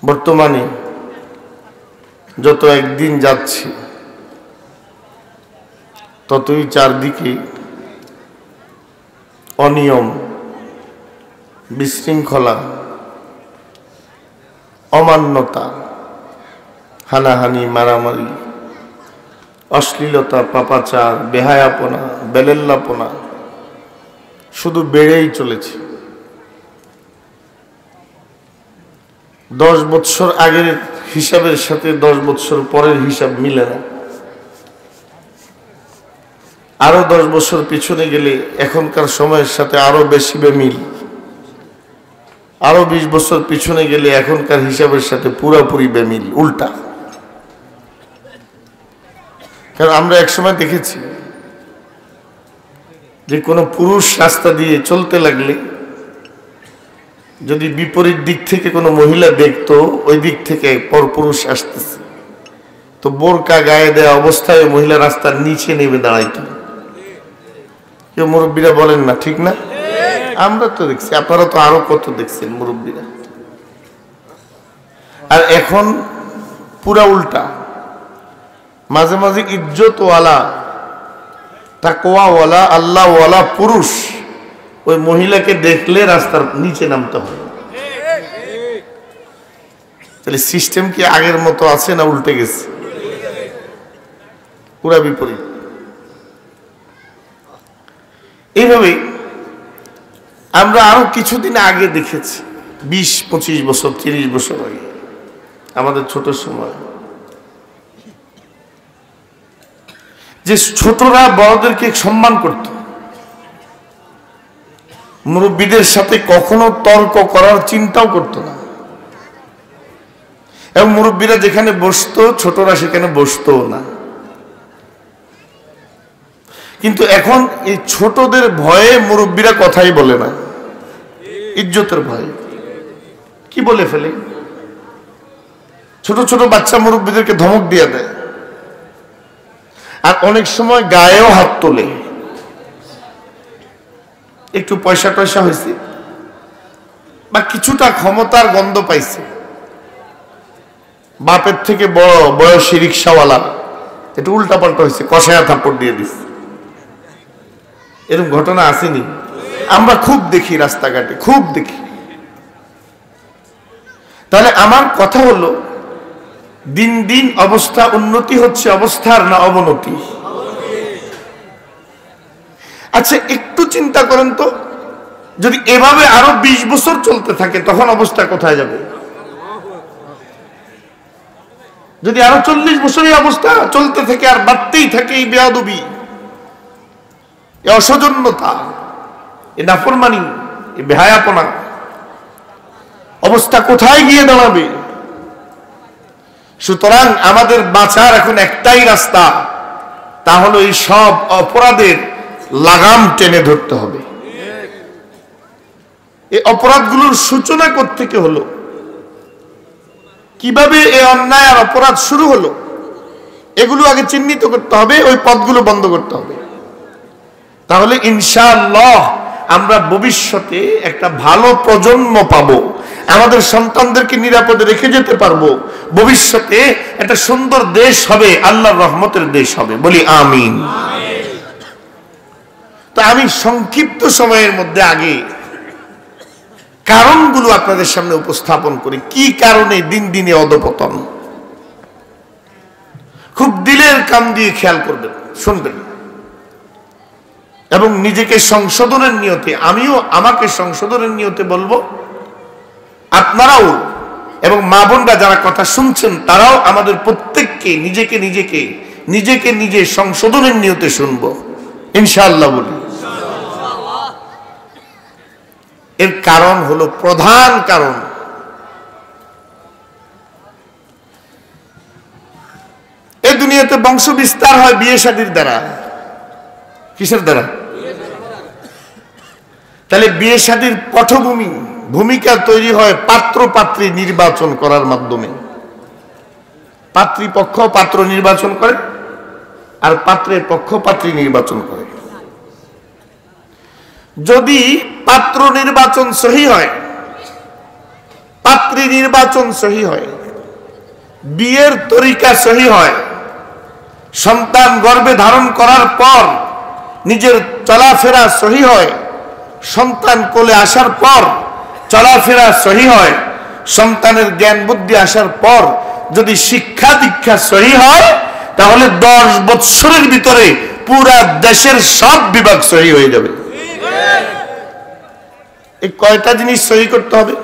বর্তমানে যত একদিন যাচ্ছে ততই চারদিকে অনিয়ম, বিশৃঙ্খলা, অমান্যতা, হানাহানি, মারামারি, অশ্লীলতা, পাপাচার, বেহায়াপনা, বেলেল্লাপনা শুধু বেড়েই চলেছে। 10 বছর আগের হিসাবের সাথে 10 বছর পরের হিসাব মিলে না। আরো 10 বছর পিছনে গেলে এখনকার সময়ের সাথে আরো বেশি বেমিল, আরো 20 বছর পিছনে গেলে এখনকার হিসাবের সাথে পুরাপুরি বেমিল, উল্টা। কারণ আমরা একসময় দেখেছি যে কোনো পুরুষ রাস্তা দিয়ে চলতে লাগলে যদি বিপরীত দিক থেকে কোনো মহিলা দেখতো ওই দিক থেকে পরপুরুষ আসতেছে, তো বোরকা গায়ে দেওয়া অবস্থায় মহিলা রাস্তার নিচে নেমে দাঁড়াইতো। কেউ মুরব্বীরা বলেন না, ঠিক না? আমরা তো দেখছি, আপনারা তো আরো কত দেখছেন মুরব্বীরা। আর এখন পুরা উল্টা, মাঝে মাঝে ইজ্জতওয়ালা, তাকওয়াওয়ালা, আল্লাহওয়ালা পুরুষ ওই মহিলাকে দেখলে রাস্তার নিচে নামতে হয়। তাহলে সিস্টেম কি আগের মতো আছে না উল্টে গেছে? পুরা বিপরীত। এইভাবে আমরা আরো কিছুদিন আগে দেখেছি, 20-25 বছর 30 বছর আগে, আমাদের ছোট সময়, যে ছোটরা বড়দেরকে সম্মান করত, মুরব্বীদের সাথে কখনো তর্ক করার চিন্তাও করত না, এবং মুরব্বীরা যেখানে বসতো ছোটরা সেখানে বসতো না। কিন্তু এখন এই ছোটদের ভয়ে মুরব্বীরা কথাই বলে না, ইজ্জতের ভয়ে। কি বলে ফেলে? ছোট ছোট বাচ্চা মুরব্বীদেরকে ধমক দিয়ে দেয়, আর অনেক সময় গায়েও হাত তোলে। একটু পয়সা টয়সা হয়েছে বা কিছুটা ক্ষমতার গন্ধ পাইছে, বাপের থেকে বড় বয়সী রিক্সাওয়ালা একটু উল্টা পাল্টা হয়েছে, কষায়া থাপ্পড় দিয়ে দিচ্ছে। এরকম ঘটনা আসেনি? আমরা খুব দেখি, রাস্তাঘাটে খুব দেখি। তাহলে আমার কথা হলো, দিন দিন অবস্থা উন্নতি হচ্ছে অবস্থার না অবনতি? আচ্ছা একটু চিন্তা করেন তো, যদি এভাবে আরো 20 বছর চলতে থাকে তখন অবস্থা কোথায় যাবে? যদি আরো 40 বছর এই অবস্থা চলতে থাকে আর বাড়তেই থাকে এই বেয়াদবি, এই অসৌজন্যতা, এই নাফরমানি, এই বেহায়াপনা, অবস্থা কোথায় গিয়ে দাঁড়াবে? সুতরাং আমাদের বাঁচার এখন একটাই রাস্তা, তা হলো এই সব অপরাধের লাগাম টেনে ধরতে হবে। এই অপরাধগুলোর সূচনা কোত্থেকে হলো, কিভাবে এই অন্যায় আর অপরাধ শুরু হলো, এগুলো আগে চিহ্নিত করতে হবে, ওই পথগুলো বন্ধ করতে হবে। তাহলে ইনশাআল্লাহ আমরা ভবিষ্যতে একটা ভালো প্রজন্ম পাবো, আমাদের সন্তানদেরকে নিরাপদে রেখে যেতে পারবো, ভবিষ্যতে একটা সুন্দর দেশ হবে, আল্লাহর রহমতের দেশ হবে। বলি আমিন। তো আমি সংক্ষিপ্ত সময়ের মধ্যে আগে কারণগুলো আপনাদের সামনে উপস্থাপন করি, কি কারণে দিন দিনে অধঃপতন। খুব দিলের কান দিয়ে খেয়াল করবেন, শুনবেন, এবং নিজেকে সংশোধনের নিয়তে, আমিও আমাকে সংশোধনের নিয়তে বলবো, আপনারাও এবং মা বোনরা যারা কথা শুনছেন তারাও আমাদের প্রত্যেককে নিজেকে নিজে সংশোধনের নিয়তে শুনবো ইনশাআল্লাহ। বলি এর কারণ হলো, প্রধান কারণ, এই দুনিয়াতে বংশ বিস্তার হয় বিয়ে শাদীর দ্বারা। কিসের দ্বারা? তাহলে বিয়ে শাদীর পটভূমি, ভূমিকা তৈরি হয় পাত্র পাত্রী নির্বাচন করার মাধ্যমে। পাত্রীপক্ষ পাত্র নির্বাচন করে আর পাত্রের পক্ষ পাত্রী নির্বাচন করে। যদি পাত্র নির্বাচন সহি হয়, পাত্রী নির্বাচন সহি হয়, বিয়ের তরিকা সহি হয়, সন্তান গর্ভে ধারণ করার পর নিজের চলাফেরা সহি হয়, সন্তান কোলে আসার পর চলাফেরা সহি হয়, সন্তানের জ্ঞান বুদ্ধি আসার পর যদি শিক্ষা দীক্ষা সহি হয়, তাহলে 10 বছরের ভিতরে পুরা দেশের সব বিভাগ সহি হয়ে যাবে। এই কয়টা জিনিস সহি করতে হবে?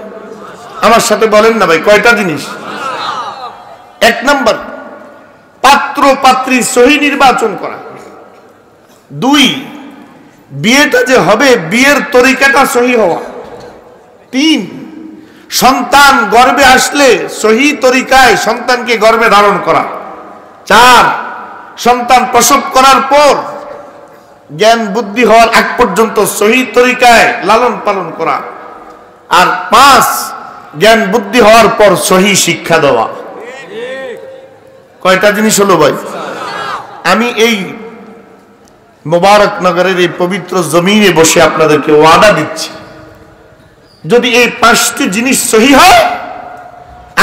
আমার সাথে বলেন না ভাই, কয়টা জিনিস? 1 নাম্বার, পাত্র পাত্রী সহি নির্বাচন করা। 2, বিয়েটা যে হবে বিয়ের তরিকাটা সহি হওয়া। 3, সন্তান গর্ভে আসলে সহি তরিকায় সন্তানকে গর্ভে ধারণ করা। 4, সন্তান প্রসব করার পর জ্ঞান বুদ্ধি হওয়ার আগ পর্যন্ত সহি তরিকায় লালন পালন করা। আর 5, জ্ঞান বুদ্ধি হওয়ার পর সহি শিক্ষা দেওয়া। কয়টা জিনিস হলো ভাই? আমি এই মোবারকনগরের এই পবিত্র জমিনে বসে আপনাদেরকে ওয়াদা দিচ্ছি, যদি এই 5টি জিনিস সহি হয়,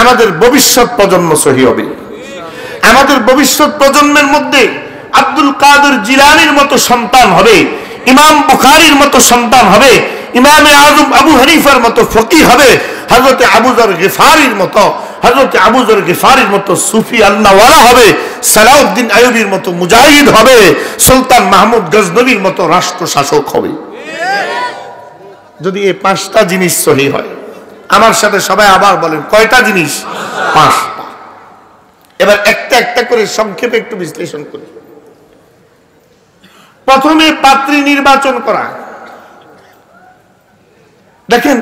আমাদের ভবিষ্যৎ প্রজন্ম সহি হবে। আমাদের ভবিষ্যৎ প্রজন্মের মধ্যে আব্দুল কাদের জিলানীর মতো সন্তান হবে, ইমাম বুখারীর মতো সন্তান হবে, ইমামে আজম আবু হানিফার মতো ফকিহ হবে, হযরত আবু যর গিফারীর মতো সুফি আল্লাহওয়ালা হবে, সালাউদ্দিন আইয়ুবীর মতো মুজাহিদ হবে, সুলতান মাহমুদ গজনবীর মতো রাষ্ট্র শাসক হবে। যদি এই 5টা জিনিস সহি হয়, আমার সাথে সবাই আবার বলেন, কয়টা জিনিস? 5টা। এবার একটা একটা করে সংক্ষেপে একটু বিশ্লেষণ করি। প্রথমে পাত্রী নির্বাচন করা। দেখেন,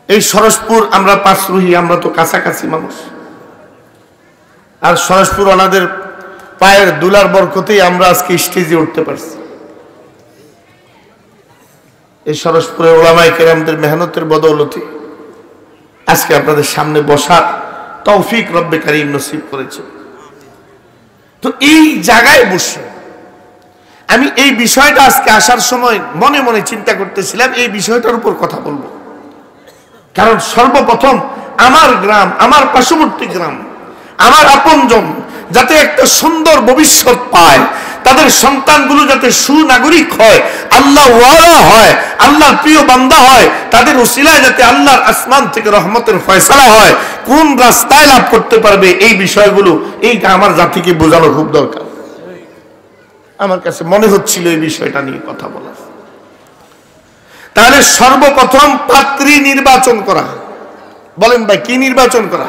এই সরসপুর, আমরা পাঁচরুহি, আমরা তো কাছাকাছি মানুষ, আর সরসপুর ওনাদের পায়ের দুলার বরকতেই আমরা আজকে স্টেজে উঠতে পারছি। এই সরসপুরের উলামায়ে কেরামদের মেহনতের বদৌলতে আজকে আপনাদের সামনে বসার তৌফিক রব্বে কারীম নসিব করেছে। তো এই জায়গায় বসে আমি এই বিষয়টা আজকে আসার সময় মনে মনে চিন্তা করতেছিলাম, এই বিষয়টার উপর কথা বলবো। কারণ সর্বপ্রথম আমার গ্রাম, আমার পার্শ্ববর্তী গ্রাম, আমার আপনজন যাতে একটা সুন্দর ভবিষ্যৎ পায়, তাদের সন্তানগুলো যাতে সুনাগরিক হয়, আল্লাহ ওয়ালা হয়, আল্লাহর প্রিয় বান্দা হয়, তাদের উসিলায় যাতে আল্লাহর আসমান থেকে রহমতের ফয়সালা হয়, কোন রাস্তায় লাভ করতে পারবে, এই বিষয়গুলো এইটা আমার জাতিকে বোঝানো খুব দরকার। আমার কাছে মনে হচ্ছিল এই বিষয়টা নিয়ে কথা বলা। তাহলে সর্বপ্রথম পাত্রী নির্বাচন করা। বলেন ভাই, কি নির্বাচন করা?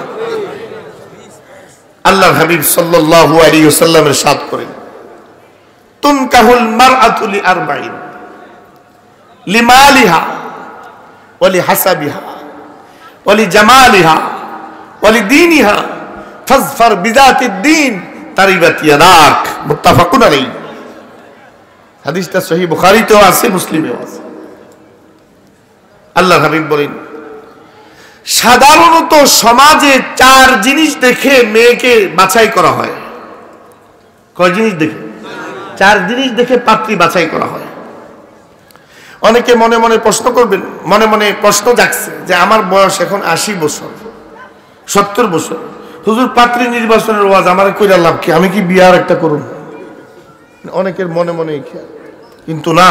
আল্লাহর হাবিব সাল্লাল্লাহু আলাইহি ওয়াসাল্লাম ইরশাদ করেন, তুনকাহুল মারআতু লিআরবাইন, লিমালিহা ওয়া লিহাসাবিহা ওয়া লিজামালিহা ওয়া লিদীনিহা ফাজফার বিযাতিদ দ্বীন তারিবাত ইয়াদাক। মুত্তাফাকুন আলাইহি। হাদিসটা সহিহ বুখারীতেও আছে, মুসলিমেও আছে। আল্লাহর হাবিব বলেন, সাধারণত সমাজে 4 জিনিস দেখে মেয়েকে বাছাই করা হয়। কয় জিনিস দেখে? 4 জিনিস দেখে পাত্রী বাছাই করা হয়। অনেকে মনে মনে প্রশ্ন করবেন, মনে মনে প্রশ্ন জাগছে যে আমার বয়স এখন 80 বছর, 70 বছর, হুজুর পাত্রী নির্বাচনের ওয়াজ আমার কইরা লাভ কি? আমি কি বিয়ার একটা করুন? অনেকের মনে মনে খেয়াল। কিন্তু না,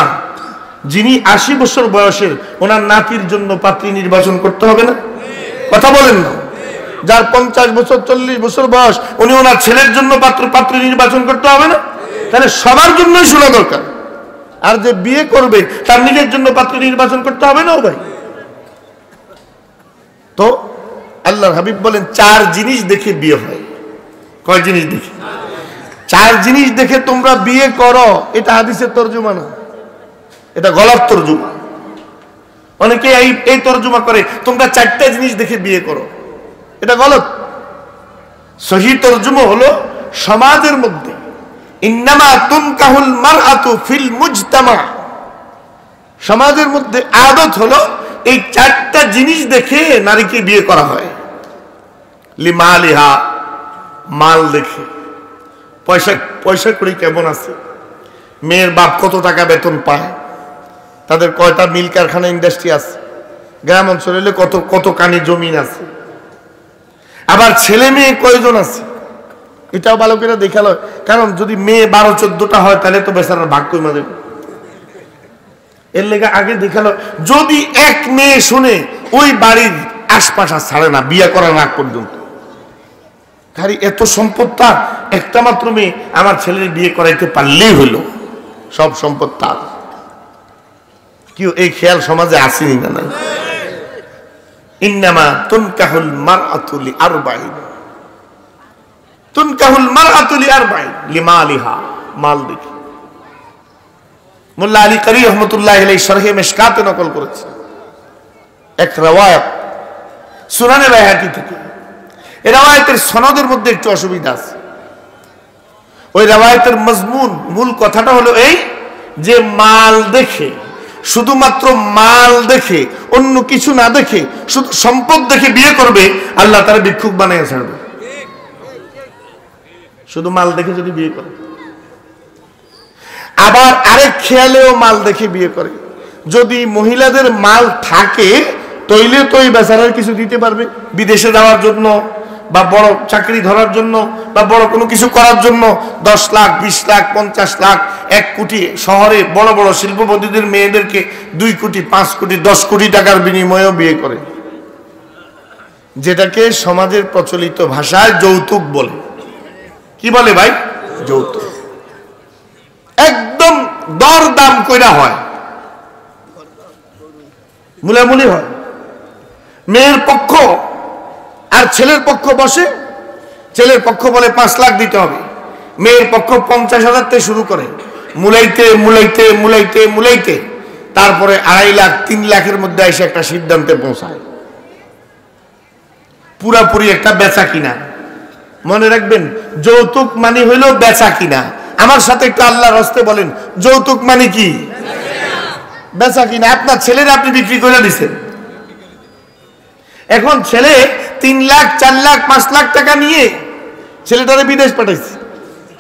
যিনি 80 বছর বয়সের, ওনার নাতির জন্য পাত্রী নির্বাচন করতে হবে না? কথা বলেন না? যার 50 বছর 40 বছর বয়স, উনি ওনার ছেলের জন্য পাত্রী নির্বাচন করতে হবে না? তাহলে সবার জন্যই শোনা দরকার। আর যে বিয়ে করবে তার নিজের জন্য পাত্রী নির্বাচন করতে হবে না ভাই? তো আল্লাহর হাবিব বলেন 4 জিনিস দেখে বিয়ে হয়। কয় জিনিস দেখে? 4 জিনিস দেখে তোমরা বিয়ে করো। এটা হাদিসের তরজমা না, এটা গলত তরজমা। অনেকে এই তরজমা করে, তোমরা 4টা জিনিস দেখে বিয়ে করো। এটা গলত। সহি তরজমা হলো, সমাজের মধ্যে ইন্নামা তুনকাহুল মারআতু ফিল মুজতামা, সমাজের মধ্যে আদত হলো এই 4টা জিনিস দেখে নারীকে বিয়ে করা হয়। লিমালিহা, মাল দেখে, পয়সা কড়ি কেমন আছে, মেয়ের বাপ কত টাকা বেতন পায়, তাদের কয়টা মিল কারখানা ইন্ডাস্ট্রি আছে, গ্রাম অঞ্চলে হলে কত কত কানি জমিন আছে, আবার ছেলে মেয়ে কয়জন আছে এটাও ভালো করে দেখালো। কারণ যদি মেয়ে 12-14টা হয় তাহলে তো বেচারার ভাগ কইমা দেবে। এর লেগে আগে দেখালো যদি এক মেয়ে শুনে ওই বাড়ির আশপাশ আর ছাড়ে না বিয়ে করার আগ পর্যন্ত। খালি এত সম্পদ তার, একটা মাত্র মেয়ে, আমার ছেলের বিয়ে করাইতে পারলেই হইল, সব সম্পদ তার। কি এই খেয়াল সমাজে আসেনি না? নাই। ইন্নামা তুনকাহুল মারআতু লিআরবাইন, তুনকাহুল মারআতু লিআরবাইন লিমালিহা, মাল দেখি। মোল্লা আলী কারি রহমতুল্লাহ আলাইহি শরহে মিশকাতে নকল করেছে এক রওয়ায়াত সুনানে বাইহাকি থেকে। এই রওয়ায়াতের সনদের মধ্যে একটু অসুবিধা আছে। ওই রওয়ায়াতের মজমুন, মূল কথাটা হলো এই যে মাল দেখে, শুধুমাত্র মাল দেখে, অন্য কিছু না দেখে, শুধু সম্পদ দেখে বিয়ে করবে, আল্লাহ তারা ভিক্ষুক বানিয়ে ছাড়বে। শুধু মাল দেখে যদি বিয়ে করে। আবার আরেক খেয়ালেও মাল দেখে বিয়ে করে। যদি মহিলাদের মাল থাকে তৈলে তো এই বেচারার কিছু দিতে পারবে, বিদেশে যাওয়ার জন্য বা বড় চাকরি ধরার জন্য বা বড় কোনো কিছু করার জন্য 10 লাখ, 20 লাখ, 50 লাখ, 1 কোটি, শহরে বড় বড় শিল্পপতিদের মেয়েদেরকে 2 কোটি, 5 কোটি, 10 কোটি টাকার বিনিময়েও বিয়ে করে, যেটাকে সমাজের প্রচলিত ভাষায় যৌতুক বলে। কি বলে ভাই? যৌতুক। একদম দর দাম কইরা হয়, মুলামুলি হয়। মেয়ের পক্ষ আর ছেলের পক্ষ বসে, ছেলের পক্ষ বলে 5 লাখ দিতে হবে, মেয়ের পক্ষ 50,000 থেকে শুরু করে, মুলাইতে মুলাইতে মুলাইতে মুলাইতে তারপরে 2.5 লাখ 3 লাখের মধ্যে এসে একটা সিদ্ধান্তে পৌঁছায়। পুরাপুরি একটা বেচা কিনা। মনে রাখবেন, যৌতুক মানে হইল বেচা কিনা। আমার সাথে একটু আল্লাহর হস্তে বলেন, যৌতুক মানে কি? বেচা কিনা। আপনার ছেলের আপনি বিক্রি করে দিচ্ছেন। এখন ছেলে 3 লাখ, 4 লাখ, 5 লাখ টাকা নিয়ে ছেলেটারে বিদেশ পাঠাইছে,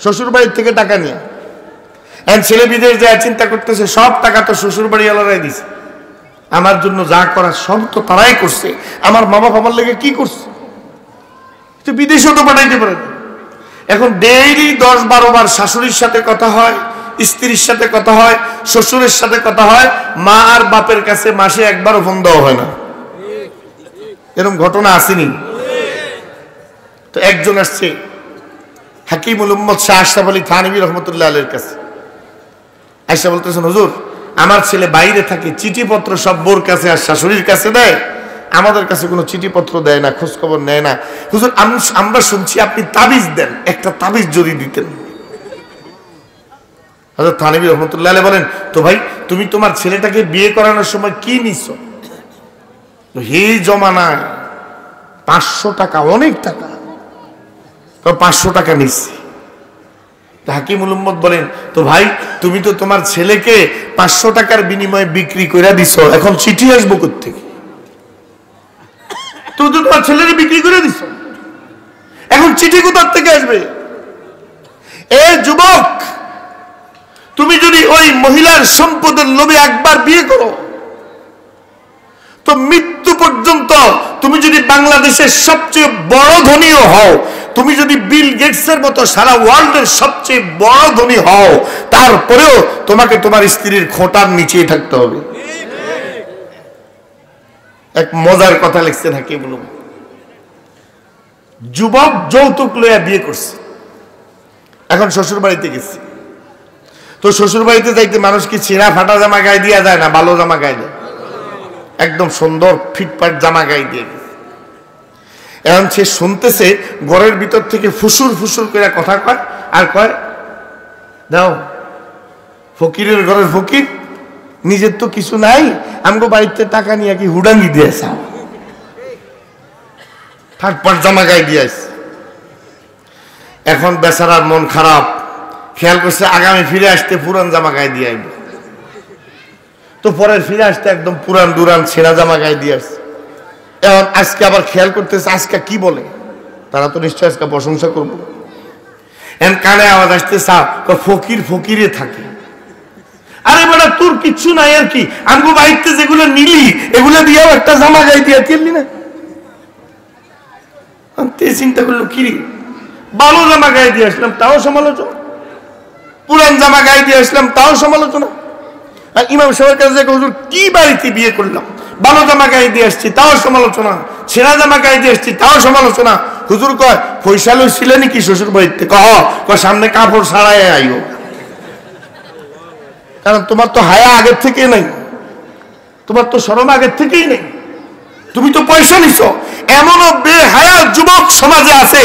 শ্বশুর বাড়ির থেকে টাকা নিয়ে। এখন ছেলে বিদেশ যায়, চিন্তা করতেছে সব টাকা তো শ্বশুর বাড়ি আলাদাই দিছে, আমার জন্য যা করার সব তো তারাই করছে, আমার মা বাবা আমার লেগে কি করছে, তো বিদেশেও তো পাঠাইতে পারে। এখন ডেইলি 10-12 বার শাশুড়ির সাথে কথা হয়, স্ত্রীর সাথে কথা হয়, শ্বশুরের সাথে কথা হয়, মা আর বাপের কাছে মাসে একবারও ফোন দেওয়া হয় না। এরকম ঘটনা আসেনি? তো একজন আসছে হাকিমুল উম্মত শাহ আশরাফ আলী থানভী রহমতুল্লাহ আলাইহির কাছে। আয়েশা বলতেছেন, হুজুর আমার ছেলে বাইরে থাকে, চিঠিপত্র সব বোর কাছে আর শাশুড়ির কাছে দেয়, আমাদের কাছে কোনো চিঠিপত্র দেয় না, খোঁজ খবর নেয় না। হুজুর আমরা শুনছি আপনি তাবিজ দেন, একটা তাবিজ যদি দিতেন। হযরত থানভী রহমতুল্লাহ আলাইহি বলেন, তো ভাই তুমি তোমার ছেলেটাকে বিয়ে করানোর সময় কি নিছো? এই জমানায় 500 টাকা অনেক টাকা, তো 500 টাকা নিচ্ছি। হাকিমুল উম্মত বলেন, তো ভাই তুমি তো তোমার ছেলেকে 500 টাকার বিনিময়ে বিক্রি করে দিছো, এখন চিঠি আসবো কোত্থেকে? তুমি তো তোমার ছেলেকে বিক্রি করে দিছো, এখন চিঠি কোথার থেকে আসবে? এ যুবক, তুমি যদি ওই মহিলার সম্পদের লোভে একবার বিয়ে করো তো মৃত্যু পর্যন্ত, তুমি যদি বাংলাদেশের সবচেয়ে বড় ধনীও হও, তুমি যদি বিল গেটসের মতো সারা ওয়ার্ল্ডের সবচেয়ে বড় ধনী হও, তারপরেও তোমাকে তোমার স্ত্রীর খোঁটার নিচেই থাকতে হবে। এক মজার কথা লিখছে নাকি বলুন, যুবক যৌতুক লইয়া বিয়ে করছে, এখন শ্বশুর বাড়িতে গেছে। তো শ্বশুর বাড়িতে যাইতে মানুষ কি ছিঁড়া ফাটা জামা গায়ে দিয়া যায় না, ভালো জামা গায়ে দেয়, একদম সুন্দর ফিটফাট জামা গায়ে দিয়ে গেছে। এখন সে শুনতেছে ঘরের ভিতর থেকে ফুসুর ফুসুর করে কথা কয়, আর কয় দাও ফকিরের ঘরের ফকির, নিজের তো কিছু নাই, আমগো বাড়িতে টাকা নিয়ে কি হুডাঙ্গি দিয়েছে, ফাটফাট জামা গায়ে দিয়েছে। এখন বেচারার মন খারাপ, খেয়াল করছে আগামী ফিরে আসতে পুরান জামা গায়ে দিয়ে আইব। তো পরের ফিরে আসতে একদম পুরান দুরান ছেঁড়া জামা গায়ে দিয়ে আসছে। এখন আজকে আবার খেয়াল করতেছে আজকে কি বলে, তারা তো নিশ্চয় আজকে প্রশংসা করবো। এখন কানে আওয়াজ আসতে ফকির ফকিরে থাকে, আরে বেটা তোর কিচ্ছু নাই আর কি, আমগো বাড়িতে যেগুলো নিলি এগুলো দিয়েও একটা জামা গায়ে দিয়ে কিনলি না। চিন্তা করলো কি ভালো জামা গায়ে দিয়ে আসলাম তাও সমালোচনা, পুরান জামা গায়ে দিয়ে আসলাম তাও সমালোচনা। আর ইমাম সাহেবের কাছে হুজুর কি বাড়িতে বিয়ে করলাম, ভালো জামা গায়ে দিয়ে আসছি তাও সমালোচনা, ছেঁড়া জামা গায়ে দিয়ে আসছি তাও সমালোচনা। হুজুর কয় পয়সা লইছিলেন কি শ্বশুর বাড়িতে? কয় সামনে কাপড় ছাড়াই আইও, কারণ তোমার তো হায়া আগের থেকে নাই, তোমার তো শরম আগের থেকেই নেই, তুমি তো পয়সা নিছো। এমনও বেহায়া যুবক সমাজে আছে,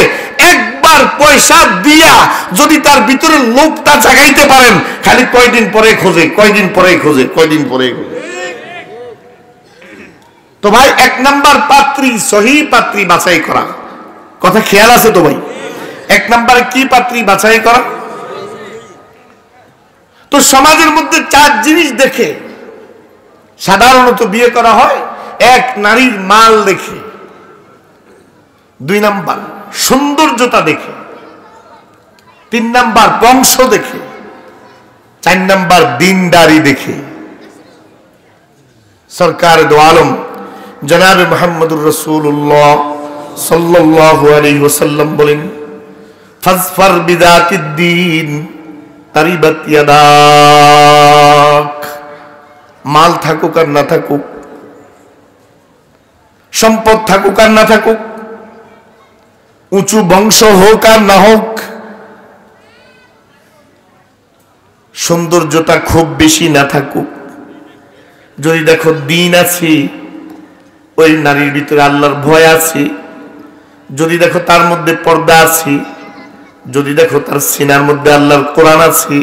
একবার পয়সা দিয়া যদি তার ভিতরে লোভটা জাগাইতে পারেন, খালি কয়দিন পরে খোঁজে, কয়দিন পরে খোঁজে, কয়দিন পরে খোঁজে। তো ভাই 1 নাম্বার পাত্রী, সহি পাত্রী বাছাই করা, কথা খেয়াল আছে তো ভাই? 1 নাম্বারে কি পাত্রী বাছাই করা? তো সমাজের মধ্যে 4 জিনিস দেখে সাধারণত বিয়ে করা হয়। 1, নারীর মাল দেখে, 2 নাম্বার সৌন্দর্যতা দেখে, 3 নাম্বার বংশ দেখে, 4 নাম্বার দিনদারি দেখে। সরকার দো আলম জনাবে মুহাম্মদুর রাসূলুল্লাহ সাল্লাল্লাহু আলাইহি ওয়াসাল্লাম বলেন, ফাজফার বিযাতিদ দ্বীন তারিবাত ইয়াদাক। মাল থাকুক আর না থাকুক, সম্পদ থাকুক আর না থাকুক, উঁচু বংশ হোক আর না হোক, সৌন্দর্যতা খুব বেশি না থাকুক, যদি দেখো দিন আছে, ওই নারীর ভিতরে আল্লাহর ভয় আছে, যদি দেখো তার মধ্যে পর্দা আছে, যদি দেখো তার সিনার মধ্যে আল্লাহর কোরআন আছে,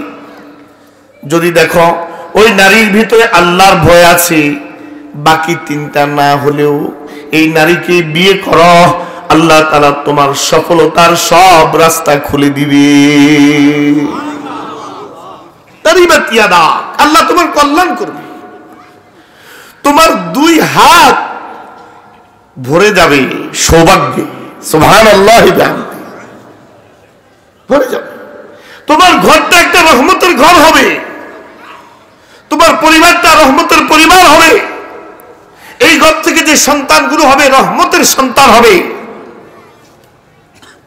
যদি দেখো ওই নারীর ভিতরে আল্লাহর ভয় আছে, বাকি 3টা না হলেও এই নারীকে বিয়ে করো, আল্লাহ তাআলা তোমার সফলতার সব রাস্তা খুলে দিবে। তারিবাত ইয়াদাক, আল্লাহ তোমার কল্যাণ করবে, তোমার 2 হাত ভরে যাবে সৌভাগ্যে, সুবহানাল্লাহি বিহামদিহি, ভরে যাবে। তোমার ঘরটা একটা রহমতের ঘর হবে, তোমার পরিবারটা রহমতের পরিবার হবে, এই ঘর থেকে যে সন্তানগুলো হবে রহমতের সন্তান হবে।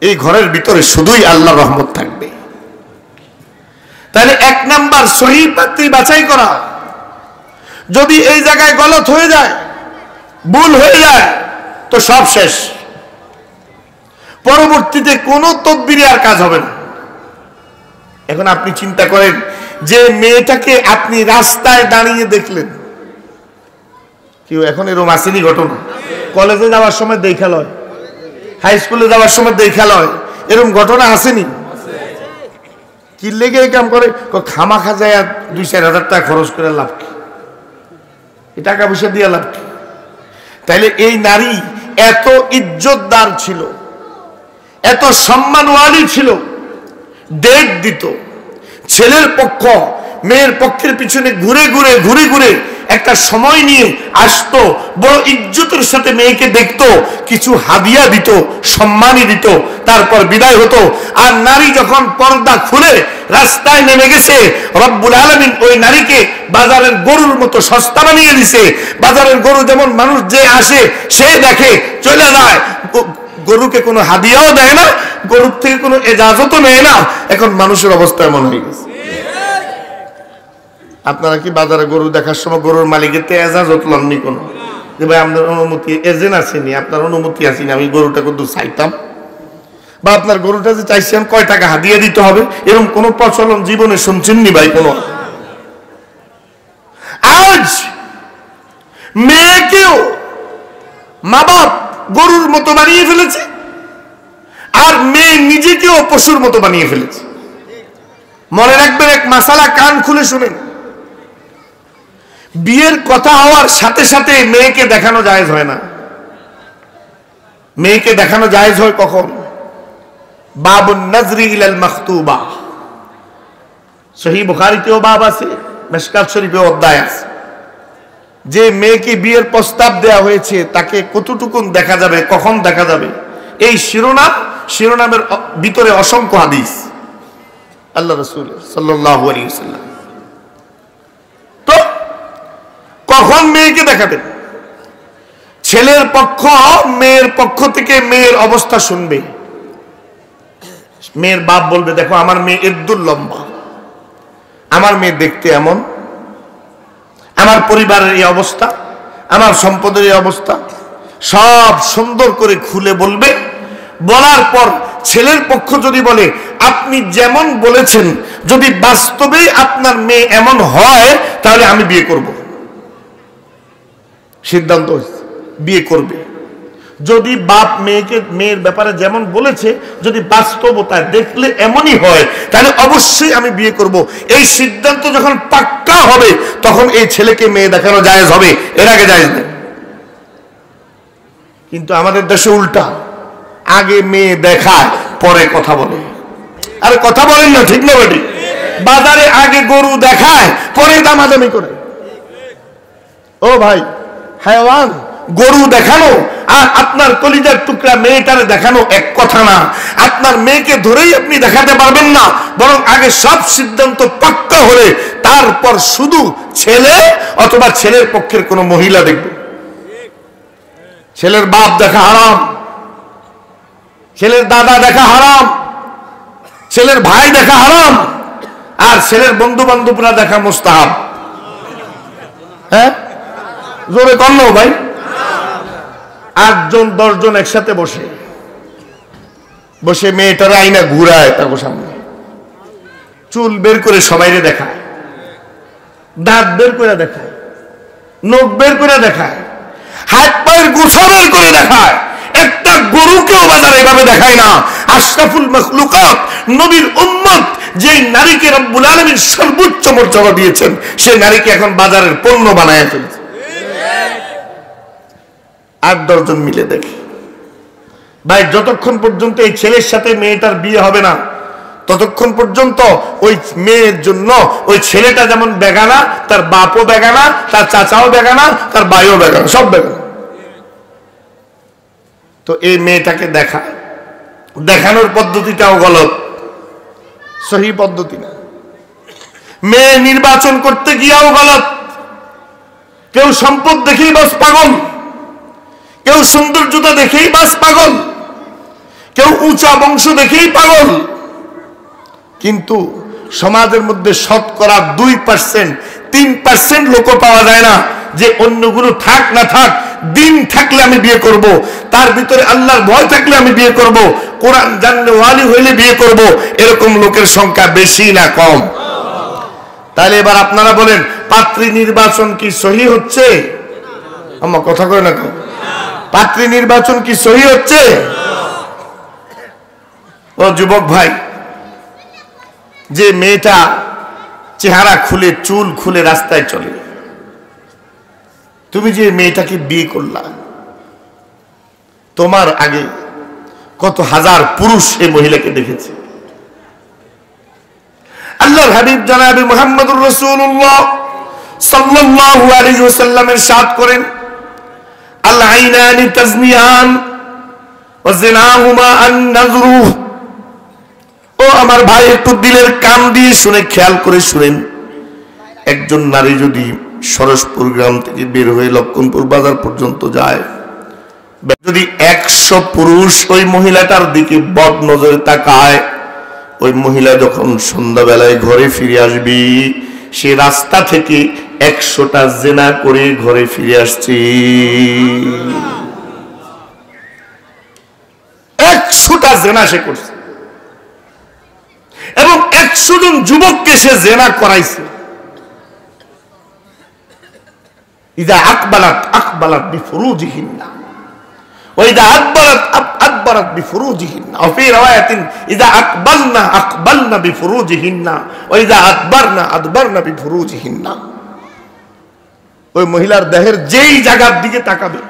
এই ঘরের ভিতরে শুধুই আল্লাহর রহমত থাকবে। তাহলে 1 নাম্বার সহি পাত্রী বাছাই করা। যদি এই জায়গায় গলত হয়ে যায়, ভুল হয়ে যায়, তো সব শেষ, পরবর্তীতে কোনো তদবিরে আর কাজ হবে না। এখন আপনি চিন্তা করেন, যে মেয়েটাকে আপনি রাস্তায় দাঁড়িয়ে দেখলেন, কেউ এখন এরকম আসেনি ঘটনা? কলেজে যাওয়ার সময় দেখা লয়, হাই স্কুলে যাওয়ার সময় দেখা লয়, এরকম ঘটনা আসেনি? কি লেগে কাম করে? খামাখা যায় 2-4 হাজার টাকা খরচ করে লাভ কি? এই টাকা পয়সা দিয়ে লাভ কি? তাইলে এই নারী এত ইজ্জতদার ছিল, এত সম্মানওয়ালী ছিল, ডেট দিত, ছেলের পক্ষ মেয়ের পক্ষের পিছনে ঘুরে ঘুরে ঘুরে ঘুরে একটা সময় নিয়ে আসতো, বড় ইজ্জতের সাথে মেয়েকে দেখতো, কিছু হাদিয়া দিত, সম্মানই দিত, তারপর বিদায় হতো। আর নারী যখন পর্দা খুলে রাস্তায় নেমে গেছে, রব্বুল আলামিন ওই নারীকে বাজারের গরুর মতো সস্তা বানিয়ে দিছে। বাজারের গরু যেমন মানুষ যে আসে সে দেখে চলে যায়, গরুকে কোনো হাদিয়াও দেয় না, গরুর থেকে কোনো এজাজতও নেয় না। এখন মানুষের অবস্থা এমন হয়ে গেছে। আপনারা কি বাজারে গরু দেখার সময় গরুর মালিকের তো এজাজত লননি কোনো, যে ভাই আপনার অনুমতি, এজেন্ট আসেনি, আপনার অনুমতি আসেনি, আমি গরুটা কিন্তু চাইতাম, বা আপনার গরুটা যে চাইছেন কয় টাকা হাদিয়া দিতে হবে, এরকম কোন প্রচলন জীবনে শুনছেননি ভাই কোনো? আজ মেয়েকেও মা বাপ গরুর মতো বানিয়ে ফেলেছে, আর মেয়ে নিজেকেও পশুর মতো বানিয়ে ফেলেছে। মনে রাখবেন এক মাসালা, কান খুলে শুনেন, বিয়ের কথা হওয়ার সাথে সাথে মেয়েকে দেখানো জায়েজ হয় না। মেয়েকে দেখানো জায়েজ হয় কখন? বাবুন নজরি ইলাল মাখতুবা, সহিহ বুখারীতেও বাব আছে, মিশকাত শরীফেও অধ্যায় আছে, যে মেয়েকে বিয়ের প্রস্তাব দেয়া হয়েছে তাকে কতটুকু দেখা যাবে, কখন দেখা যাবে, এই শিরোনামের ভিতরে অসংখ্য হাদিস আল্লাহ রাসূল সাল্লাল্লাহু আলাইহি ওয়াসাল্লাম। কখন মেয়েকে দেখাবেন? ছেলের পক্ষ মেয়ের পক্ষ থেকে মেয়ের অবস্থা শুনবে। মেয়ের বাপ বলবে, দেখো আমার মেয়ে এদ্দুর লম্বা, আমার মেয়ে দেখতে এমন, আমার পরিবারের এই অবস্থা, আমার সম্পদের এই অবস্থা, সব সুন্দর করে খুলে বলবে। বলার পর ছেলের পক্ষ যদি বলে, আপনি যেমন বলেছেন যদি বাস্তবে আপনার মেয়ে এমন হয় তাহলে আমি বিয়ে করব। সিদ্ধান্ত বিয়ে করবে। যদি বাপ মেয়ের ব্যাপারে যেমন বলেছে যদি বাস্তবতায় দেখলে এমনই হয় তাহলে অবশ্যই আমি বিয়ে করব। এই সিদ্ধান্ত যখন পাক্কা হবে তখন এই ছেলেকে মেয়ে দেখানো জায়েজ হবে, এর আগে জায়েজ নেই। কিন্তু আমাদের দেশে উল্টা, আগে মেয়ে দেখায় পরে কথা বলে। আরে কথা বলেন না, ঠিক না বেটি? বাজারে আগে গরু দেখায় পরে দামাদামি করে। ও ভাই, হায়াওয়ান গরু দেখানো আর আপনার কলিজার টুকরা মেয়েটারে দেখানো এক কথা না। আপনার মেয়েকে ধরেই আপনি দেখাতে পারবেন না, বরং আগে সব সিদ্ধান্ত পাক্কা হলে তারপর শুধু ছেলে অথবা ছেলের পক্ষের কোনো মহিলা দেখবে। ছেলের বাপ দেখা হারাম, ছেলের দাদা দেখা হারাম, ছেলের ভাই দেখা হারাম, আর ছেলের বন্ধু বান্ধবরা দেখা মুস্তাহাব। হ্যাঁ, জোরে কর্ণ ভাই। 8 জন 10 জন একসাথে বসে বসে মেয়েটার আইনা ঘুরায় তাকে সামনে, চুল বের করে সবাইরে দেখায়, দাঁত বের করে দেখায়, নখ বের করে দেখায়, হাত পায়ের গোছা বের করে দেখায়। একটা গরুকেও বাজারে এভাবে দেখায় না। আশরাফুল মাখলুকাত নবীর উম্মত যে নারীকে রব্বুল আলামিন সর্বোচ্চ মর্যাদা দিয়েছেন সেই নারীকে এখন বাজারের পণ্য বানায় ফেলছে। 8-10 জন মিলে দেখে। ভাই, যতক্ষণ পর্যন্ত এই ছেলের সাথে মেয়েটার বিয়ে হবে না ততক্ষণ পর্যন্ত ওই মেয়ের জন্য ওই ছেলেটা যেমন বেগানা, তার বাপও বেগানা, তার চাচাও বেগানা, তার ভাইও বেগানা, সব বেগানা। তো এই মেয়েটাকে দেখানোর পদ্ধতিটাও গলত, সহি পদ্ধতি না। মেয়ে নির্বাচন করতে গিয়েও গলত। কেউ সম্পদ দেখেই বাস পাগল, কেউ সৌন্দর্যতা দেখেই বাস পাগল, কেউ উঁচা বংশ দেখেই পাগল। কিন্তু সমাজের মধ্যে শতকরা 2%, 3% লোক পাওয়া যায় না যে অন্যগুলো থাক না থাক, দিন থাকলে আমি বিয়ে করব, তার ভিতরে আল্লাহর ভয় থাকলে আমি বিয়ে করব, কোরআন জানলে ওয়ালি হইলে বিয়ে করব। এরকম লোকের সংখ্যা বেশি না কম? তাহলে এবার আপনারা বলেন, পাত্রী নির্বাচন কি সহি হচ্ছে? আমার কথা কয় না কেউ? পাত্রী নির্বাচন কি সহি হচ্ছে? ও যুবক ভাই, যে মেয়েটা চেহারা খুলে চুল খুলে রাস্তায় চলে, তুমি যে মেয়েটাকে বিয়ে করলা, তোমার আগে কত হাজার পুরুষ এই মহিলাকে দেখেছে। আল্লাহর হাবিব জনাবে মুহাম্মদুর রাসূলুল্লাহ সাল্লাল্লাহু আলাইহি ওয়াসাল্লামের ইরশাদ করেন, আল আইনানি তাজনিয়ান ওয়া জিনাহুমা আন-নাযরু। ও আমার ভাই, একটু দিলের কান দিয়ে শুনে খেয়াল করে শুনেন। একজন নারী যদি সরসপুর গ্রাম থেকে বের হয়ে লক্ষণপুর বাজার পর্যন্ত যায়, যদি 100 পুরুষ ওই মহিলাটার দিকে বদ নজরে তাকায়, ওই মহিলা যখন সন্ধ্যাবেলায় ঘরে ফিরে আসবে, সে রাস্তা থেকে 100টা জেনা করে ঘরে ফিরে আসছে। 100টা জেনা সে করছে এবং 100 জন যুবককে সে জেনা করাইছে। ইদা আকবালাত আকবালাত বিফুরুজিহিন্না ওয়া ইদা আদবারাত আদবারাত বিফুরুজিহিন্না ওয়া ফি রাওয়ায়াতিন ইদা আকবালনা আকবালনা বিফুরুজিহিন্না ওয়া ইদা আদবারনা আদবারনা বিফুরুজিহিন্না। ওই মহিলার দেহের যেই জায়গার দিকে তাকাবে,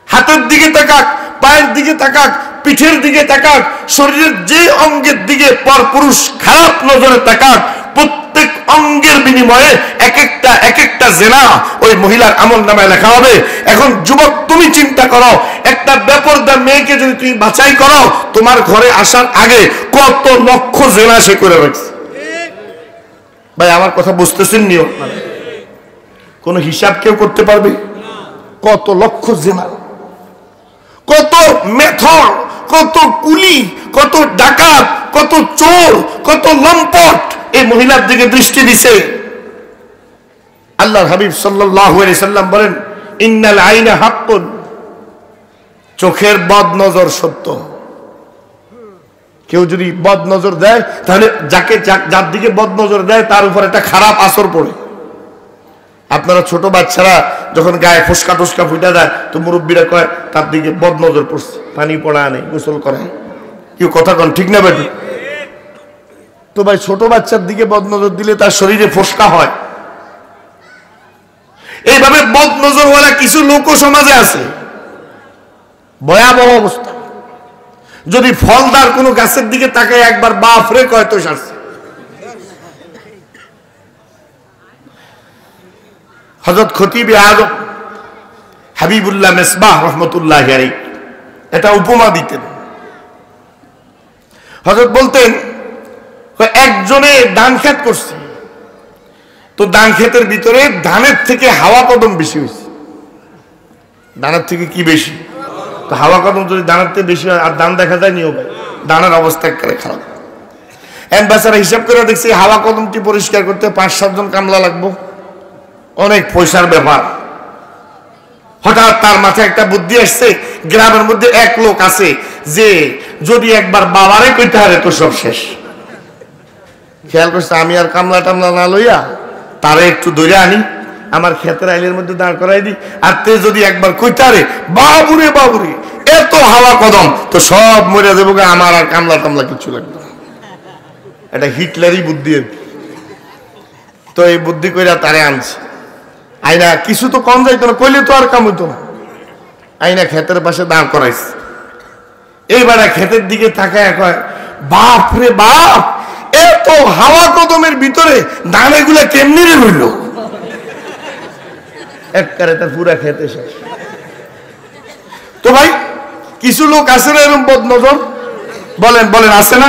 হাতের দিকে তাকাক, পায়ের দিকে তাকাক, পিঠের দিকে তাকাক, শরীরের যে অঙ্গের দিকে পরপুরুষ খারাপ নজরে তাকাক, প্রত্যেক অঙ্গের বিনিময়ে এক একটা জেনা ওই মহিলার আমলনামায় লেখা হবে। এখন যুবক, তুমি চিন্তা করো, একটা বেপরদা মেয়েকে যদি তুমি বাছাই করো, তোমার ঘরে আসার আগে কত লক্ষ জেনা সে করে রাখছে। ভাই, আমার কথা বুঝতেছেন নিও? কোন হিসাব কেউ করতে পারবে? কত লক্ষ জেনা, কত মেথর, কত কুলি, কত ডাকাত, কত চোর, কত লম্পট এই মহিলার দিকে দৃষ্টি দিছে। আল্লাহর হাবিব সাল্লাল্লাহু আলাইহি সাল্লাম বলেন, ইন্নাল আইনা হাক্কুন, চোখের বদ নজর সত্য। কেউ যদি বদ নজর দেয় তাহলে যার দিকে বদ নজর দেয় তার উপর একটা খারাপ আসর পড়ে। আপনারা ছোট বাচ্চারা যখন গায়ে ফোসকা টোসকা ফুটা দেয় তো মুরব্বীরা কয় তার দিকে বদ নজর পড়ছে, পানি পড়া আনে, গোসল করায়। কেউ কথা কন ঠিক না বেটি? তো ভাই ছোট বাচ্চার দিকে বদ নজর দিলে তার শরীরে ফোসকা হয়। এইভাবে বদ নজরওয়ালা কিছু লোক সমাজে আছে, ভয়াবহ অবস্থা। যদি ফলদার কোনো গাছের দিকে তাকায় একবার বাপ রে কয় তো সারছে। হযরত খতিবে আযম হাবিবুল্লাহ মিসবাহ রাহমাতুল্লাহি আলাইহি এটা উপমা দিতেন। হযরত বলতেন, একজনে ধান ক্ষেত করছে, তো ধান ক্ষেতের ভিতরে ধানের থেকে হাওয়া কদম বেশি হয়েছে। ধানের থেকে কি বেশি? তো হাওয়া কদম যদি ধানের থেকে বেশি হয় আর ধান দেখা যায় নিও ভাই, ধানের অবস্থা একেবারে খারাপ। বেচারা হিসাব করে দেখছি হাওয়া কদমটি পরিষ্কার করতে 5-7 জন কামলা লাগবো, অনেক পয়সার ব্যাপার। হঠাৎ তার মাথায় একটা বুদ্ধি আসছে, গ্রামের মধ্যে এক লোক আছে যে যদি একবার বাবারে কইতে হারে তো সব শেষ। খেয়াল করছে আমি আর কামলা টামলা না লইয়া তারে একটু ধরে আনি, আমার ক্ষেতের আইলের মধ্যে দাঁড় করাই দিই, আর তে যদি একবার কইতারে বাবুরে বাবুরে এত হাওয়া কদম তো সব মরে দেবো, আমার আর কামলা টামলা কিছু লাগবে না। এটা হিটলারই বুদ্ধি। তো এই বুদ্ধি কইরা তারে আনছে, আইনা কিছু তো কম যাইতো না, কইলে তো আর কাম হইতো না। আইনা ক্ষেতের পাশে দাঁড় করাইছে। এইবারে ক্ষেতের দিকে তাকায় কয়, বাপ রে বাপ, এত হাওয়া কদমের ভিতরে ধান এগুলা কেমনি রে হইল? একবারে তার পুরা খেতে শেষ। তো ভাই কিছু লোক আছে না এরকম বদনজর? বলেন বলেন, আছে না?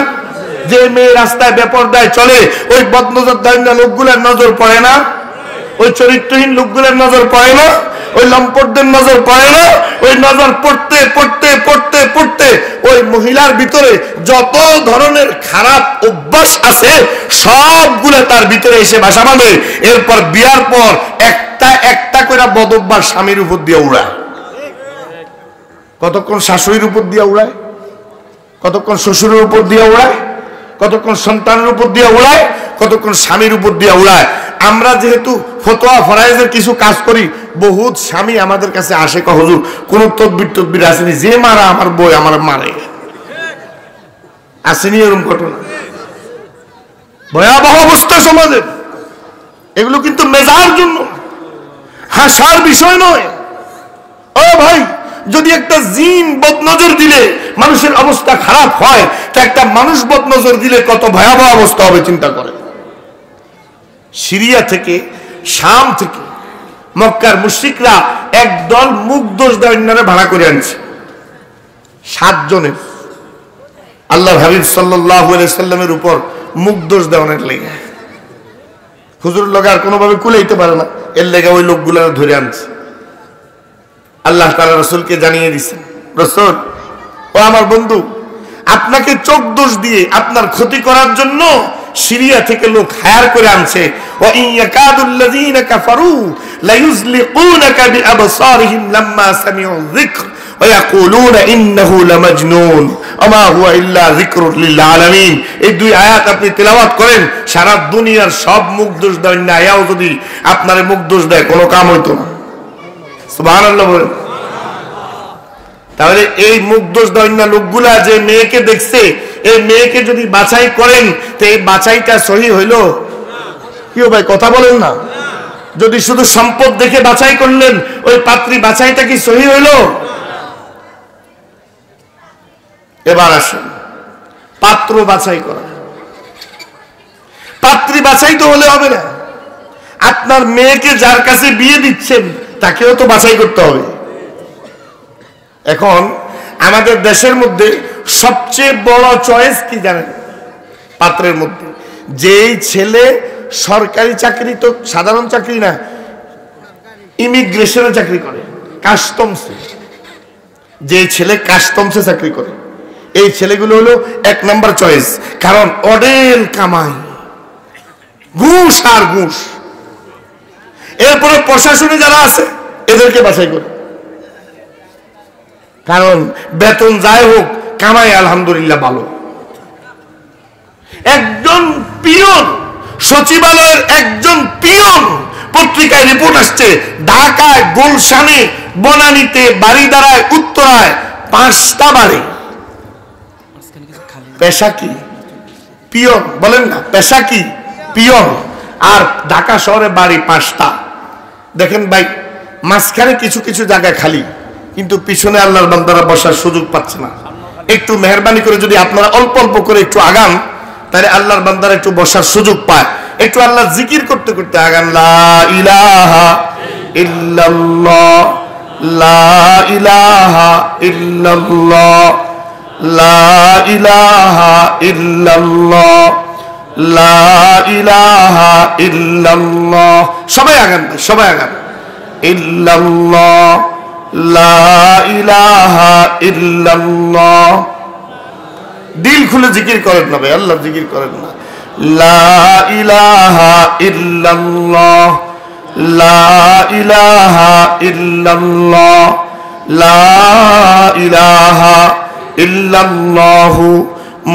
যে মেয়ে রাস্তায় বেপরদায় চলে ওই বদনজর দাইনা লোকগুলার নজর পড়ে না? ওই চরিত্রহীন লোকগুলোর নজর পড়ে না? ওই লম্পটদের নজর পড়ে না? ওই নজর পড়তে পড়তে পড়তে পড়তে ওই মহিলার ভিতরে যত ধরনের খারাপ অভ্যাস আছে সবগুলো তার ভিতরে এসে বাসা বাঁধে। এরপর বিয়ার পর একটা একটা করে বদ অভ্যাস স্বামীর উপর দিয়ে উড়ায়। কতক্ষণ শাশুড়ির উপর দিয়ে উড়ায়, কতক্ষণ শ্বশুরের উপর দিয়ে উড়ায়, কতক্ষণ সন্তানের উপর দিয়ে উড়ায়, কতক্ষণ স্বামীর উপর দিয়ে উড়ায়। আমরা যেহেতু ফতোয়া ফরায়েজের কিছু কাজ করি, বহুত স্বামী আমাদের কাছে আসে, কয় হুজুর কোন তদবির আসেনি, যে মারা আমার বই আমার মারে, আসেনি এরকম ঘটনা? ভয়াবহ অবস্থা সমাজের। এগুলো কিন্তু মেজার জন্য, হাসার বিষয় নয়। ও ভাই, যদি একটা জিন বদনজর দিলে মানুষের অবস্থা খারাপ হয়, তো একটা মানুষ বদনজর দিলে কত ভয়াবহ অবস্থা হবে চিন্তা করে। সিরিয়া থেকে, শাম থেকে মক্কার মুশরিকরা একদল মুখ দোষ দেওয়ারে ভাড়া করে আনছে 7 জনের। আল্লাহর হাবিব সাল্লাল্লাহু আলাইহি সাল্লামের উপর মুখ দোষ দেওয়ার লেগে হুজুর লোক আর কোনোভাবে কুলাইতে পারে না, এর লেগে ওই লোকগুলো ধরে আনছে। আল্লাহ তাআলা রাসূলকে জানিয়ে দিয়েছেন, রাসূল ও আমার বন্ধু, আপনাকে চোখ দোষ দিয়ে আপনার ক্ষতি করার জন্য সিরিয়া থেকে লোক হায়ার করে আনছে। ওয়া ইন ইয়াকাদুল্লাযীনা কাফারু লায়ুযলিকুনাকা বিআবসারিহিম লাম্মা সামিউ যিকর ওয়া ইয়াকুলুনা ইন্নাহু লামাজনুন ওয়া মা হুয়া ইল্লা যিকরুল লিল আলামিন। এই 2 আয়াত আপনি তেলাওয়াত করেন, সারা দুনিয়ার সব মুখ দোষ দেয় না, আয়াও যদি আপনারে মুখ দোষ দেয় কোনো কাম হইতো না। সুবহানাল্লাহ বলেন। তাহলে এই মুখ দোষ দেয় না লোকগুলা যে মেয়েকে দেখছে, এই মেয়েকে যদি বাছাই করেন তো এই বাছাইটা সহি হইল? কি ভাই কথা বলেন না? যদি শুধু সম্পদ দেখে বাছাই করলেন, ওই পাত্রী বাছাইটা কি সহি হইল? এবার আসুন পাত্র বাছাই করা। পাত্রী বাছাই তো হলে হবে না, আপনার মেয়েকে যার কাছে বিয়ে দিচ্ছেন তাকেও তো বাছাই করতে হবে। এখন আমাদের দেশের মধ্যে সবচেয়ে বড় চয়েস কি জানেন? পাত্রের মধ্যে যেই ছেলে সরকারি চাকরি, তো সাধারণ চাকরি না, ইমিগ্রেশনে চাকরি করে, কাস্টমসে। যে ছেলে কাস্টমসে চাকরি করে এই ছেলেগুলো হলো 1 নাম্বার চয়েস, কারণ অডেল কামাই, ঘুষ আর ঘুষ। এরপরে প্রশাসনে যারা আছে এদেরকে বাছাই করে, কারণ বেতন যাই হোক কামাই আলহামদুলিল্লাহ ভালো। একজন পিয়ন, সচিবালয়ের একজন পিয়ন, পত্রিকায় রিপোর্ট আসছে ঢাকায়, গুলশানে, বনানীতে, বাড়িধারায়, উত্তরায় 5টা বাড়ি। পেশা কি? পিয়ন। বলেন না, পেশা কি? পিয়ন। আর ঢাকা শহরে বাড়ি 5টা। দেখেন ভাই, মাঝখানে কিছু কিছু জায়গায় খালি, কিন্তু পিছনে আল্লাহর বান্দারা বসার সুযোগ পাচ্ছে না। একটু মেহরবানি করে যদি আপনারা অল্প অল্প করে একটু আগান, তাহলে আল্লাহর বান্দারা একটু বসার সুযোগ পায়। একটু আল্লাহ জিকির করতে করতে আগান। লা ইলাহা ইল্লাল্লাহ, লা ইলাহা ইল্লাল্লাহ, লা ইলাহা ইল্লাল্লাহ, লা ইলাহা ইল্লাল্লাহ। সবাই আগান, সবাই আগান। ইল্লাল্লাহ, লা ইলাহা ইল্লাল্লাহ। দিল খুলে জিকির করেন না ভাই, আল্লাহ জিকির করেন না। লা ইলাহা ইল্লাল্লাহ, লা ইলাহা ইল্লাল্লাহ, লা ইলাহা ইল্লাল্লাহ,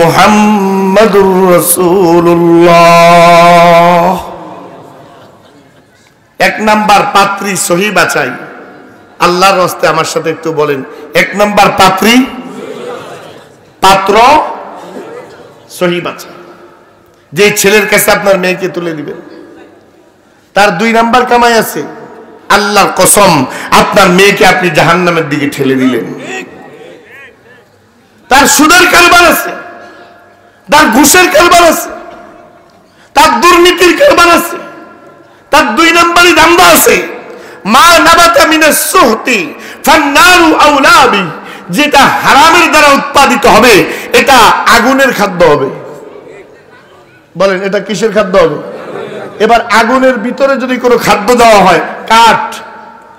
মুহাম্মাদুর রাসূলুল্লাহ। 1 নাম্বার পাত্রী সহি বাছাই। আল্লাহর রাস্তে আমার সাথে একটু বলেন, 1 নাম্বার পাত্রী, পাত্র সহি বাছাই। যে ছেলের কাছে আপনার মেয়েকে তুলে দিবেন তার 2 নাম্বার কামাই আছে। আল্লাহর কসম, আপনার মেয়েকে আপনি জাহান্নামের দিকে ঠেলে দিলেন। তার সুদের কারবার আছে, তার ঘুষের কারবার আছে, তার দুর্নীতির কারবার আছে, তার 2 নাম্বারই ধান্দা আছে। মা নাবাতা মিনাস সুহতি ফান্নারু আউলা বি। যেটা হারামের দ্বারা উৎপাদিত হবে এটা আগুনের খাদ্য হবে। বলেন, এটা কিসের খাদ্য হবে? এবার আগুনের ভিতরে যদি কোনো খাদ্য দেওয়া হয়, কাঠ,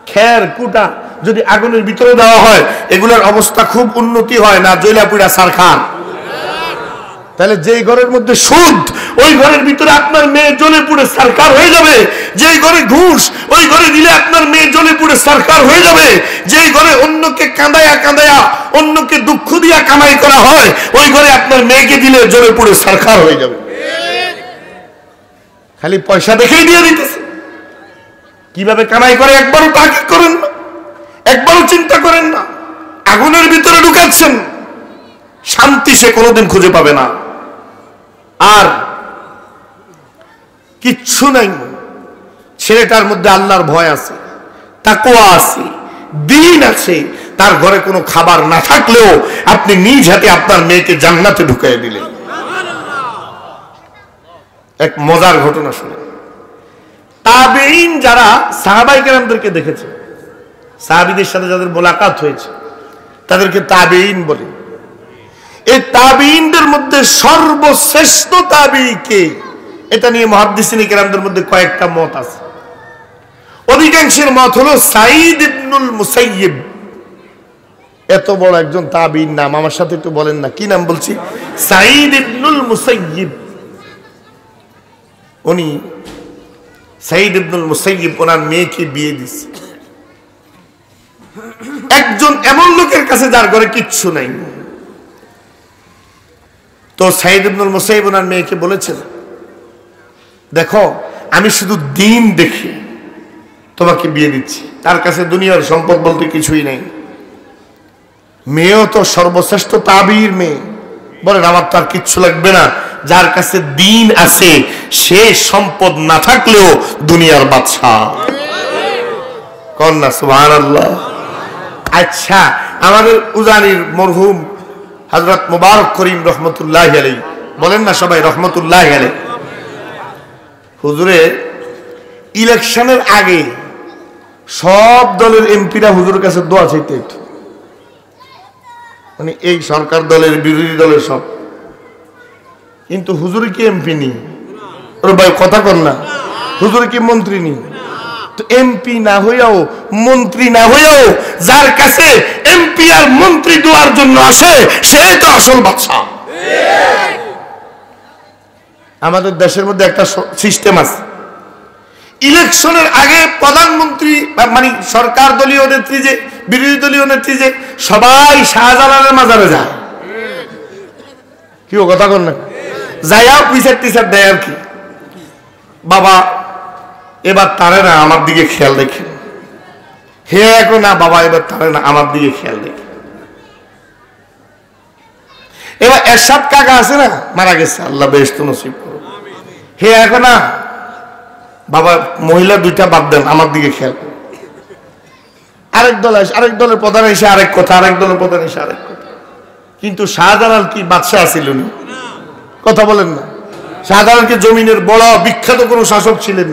খের, কুটা যদি আগুনের ভিতরে দেওয়া হয়, এগুলোর অবস্থা খুব উন্নতি হয় না, জয়লা পুড়া সারখান। তাহলে যেই ঘরের মধ্যে সুদ, ওই ঘরের ভিতরে আপনার মেয়ে জ্বলে পুড়ে সরকার হয়ে যাবে। যেই ঘরে ঘুষ, ওই ঘরে দিলে আপনার মেয়ে জ্বলে পুড়ে সরকার হয়ে যাবে। যেই ঘরে অন্যকে কাঁদায়া কাঁদায়া, অন্যকে দুঃখ দিয়া কামাই করা হয়, ওই ঘরে আপনার মেয়েকে দিলে জ্বলে পুড়ে সরকার হয়ে যাবে। খালি পয়সা দেখেই দিয়ে দিতেছে। কিভাবে কামাই করে একবারও তাকিদ করেন না, একবারও চিন্তা করেন না। আগুনের ভিতরে ঢুকাচ্ছেন, শান্তি সে কোনোদিন খুঁজে পাবে না। আর কিচ্ছু নাই, ছেলেটার মধ্যে আল্লাহর ভয় আছে, তাকওয়া আছে, দ্বীন আছে। তার ঘরে কোনো খাবার না থাকলেও আপনি নিজ হাতে আপনার মেয়েকে জান্নাতে ঢুকাই দিলেন। এক মজার ঘটনা শুনে। তাবেঈন যারা সাহাবায়ে কেরামদেরকে দেখেছে, সাহাবীদের সাথে যাদের মোলাকাত হয়েছে, তাদেরকে তাবেঈন বলে। এই তাবেঈনদের মধ্যে সর্বশ্রেষ্ঠ তাবেঈ কে, এটা নিয়ে মুহাদ্দিসিনে কেরামদের মধ্যে কয়েকটা মত আছে। অধিকাংশের মত হলো সাঈদ ইবনুল মুসাইয়িব। এত বড় একজন তাবেঈন নাম আমার সাথে একটু বলেন না, কি নাম বলছি? সাঈদ ইবনুল মুসাইয়িব। উনি সাঈদ ইবনুল মুসাইয়িব ওনার মেয়েকে বিয়ে দিয়েছে একজন এমন লোকের কাছে যার ঘরে কিচ্ছু নাই। তো সাঈদ ইবনুল মুসাইয়িব ওনার মেয়েকে বলেছেন, দেখো আমি শুধু দিন দেখি তোমাকে বিয়ে দিচ্ছি, তার কাছে দুনিয়ার সম্পদ বলতে কিছুই নেই। মেয়েও তো সর্বশ্রেষ্ঠ তাবির মেয়ে, বলেন আমার তো আর কিচ্ছু লাগবে না। যার কাছে দিন আছে সে সম্পদ না থাকলেও দুনিয়ার বাদশা। কন্যা সুবহানাল্লাহ। আচ্ছা, আমাদের উজানির মরহুম হযরত মুবারক করিম রহমতুল্লাহি আলাইহি, বলেন না সবাই রহমতুল্লাহি আলাইহি। হুজুরে ইলেকশনের আগে সব দলের এমপিরা হুজুরের কাছে দোয়া চাইতে, মানে এই সরকার দলের, বিরোধী দলের সব। কিন্তু হুজুরে কি এমপি নি? ওর ভাই কথা কর না, হুজুরে কি মন্ত্রী নি? তো এমপি না হইয়াও, মন্ত্রী না হইয়াও যার কাছে এমপি আর মন্ত্রী দেওয়ার জন্য আসে, সে তো আসল বাদশা। আমাদের দেশের মধ্যে একটা সিস্টেম আছে, ইলেকশনের আগে প্রধানমন্ত্রী মানে সরকার দলীয় নেত্রী যে, বিরোধী দলীয় নেত্রী যে, সবাই শাহজালালের মাজারে যায়। কি কথা কর না, যাইয়া পিছার টিচার দেয় আর কি, বাবা এবার তারে না আমার দিকে খেয়াল রেখে, হে এখন না বাবা এবার তারে না আমার দিকে খেয়াল রেখে। এবার এরশাদ কাকা আছে না, মারা গেছে, আল্লাহ বেহেশত নসিব করো, হে এখন না বাবা মহিলা দুইটা বাদ দেন, আমার দিকে খেয়াল। আরেক দল আসে, আরেক দলের প্রধান এসে আরেক কথা, আরেক দলের প্রধান এসে আরেক কথা। কিন্তু শাহজালাল কি বাদশাহ ছিল না? কথা বলেন না। শাহজালাল কি জমিনের বড় বিখ্যাত কোনো শাসক ছিলেন?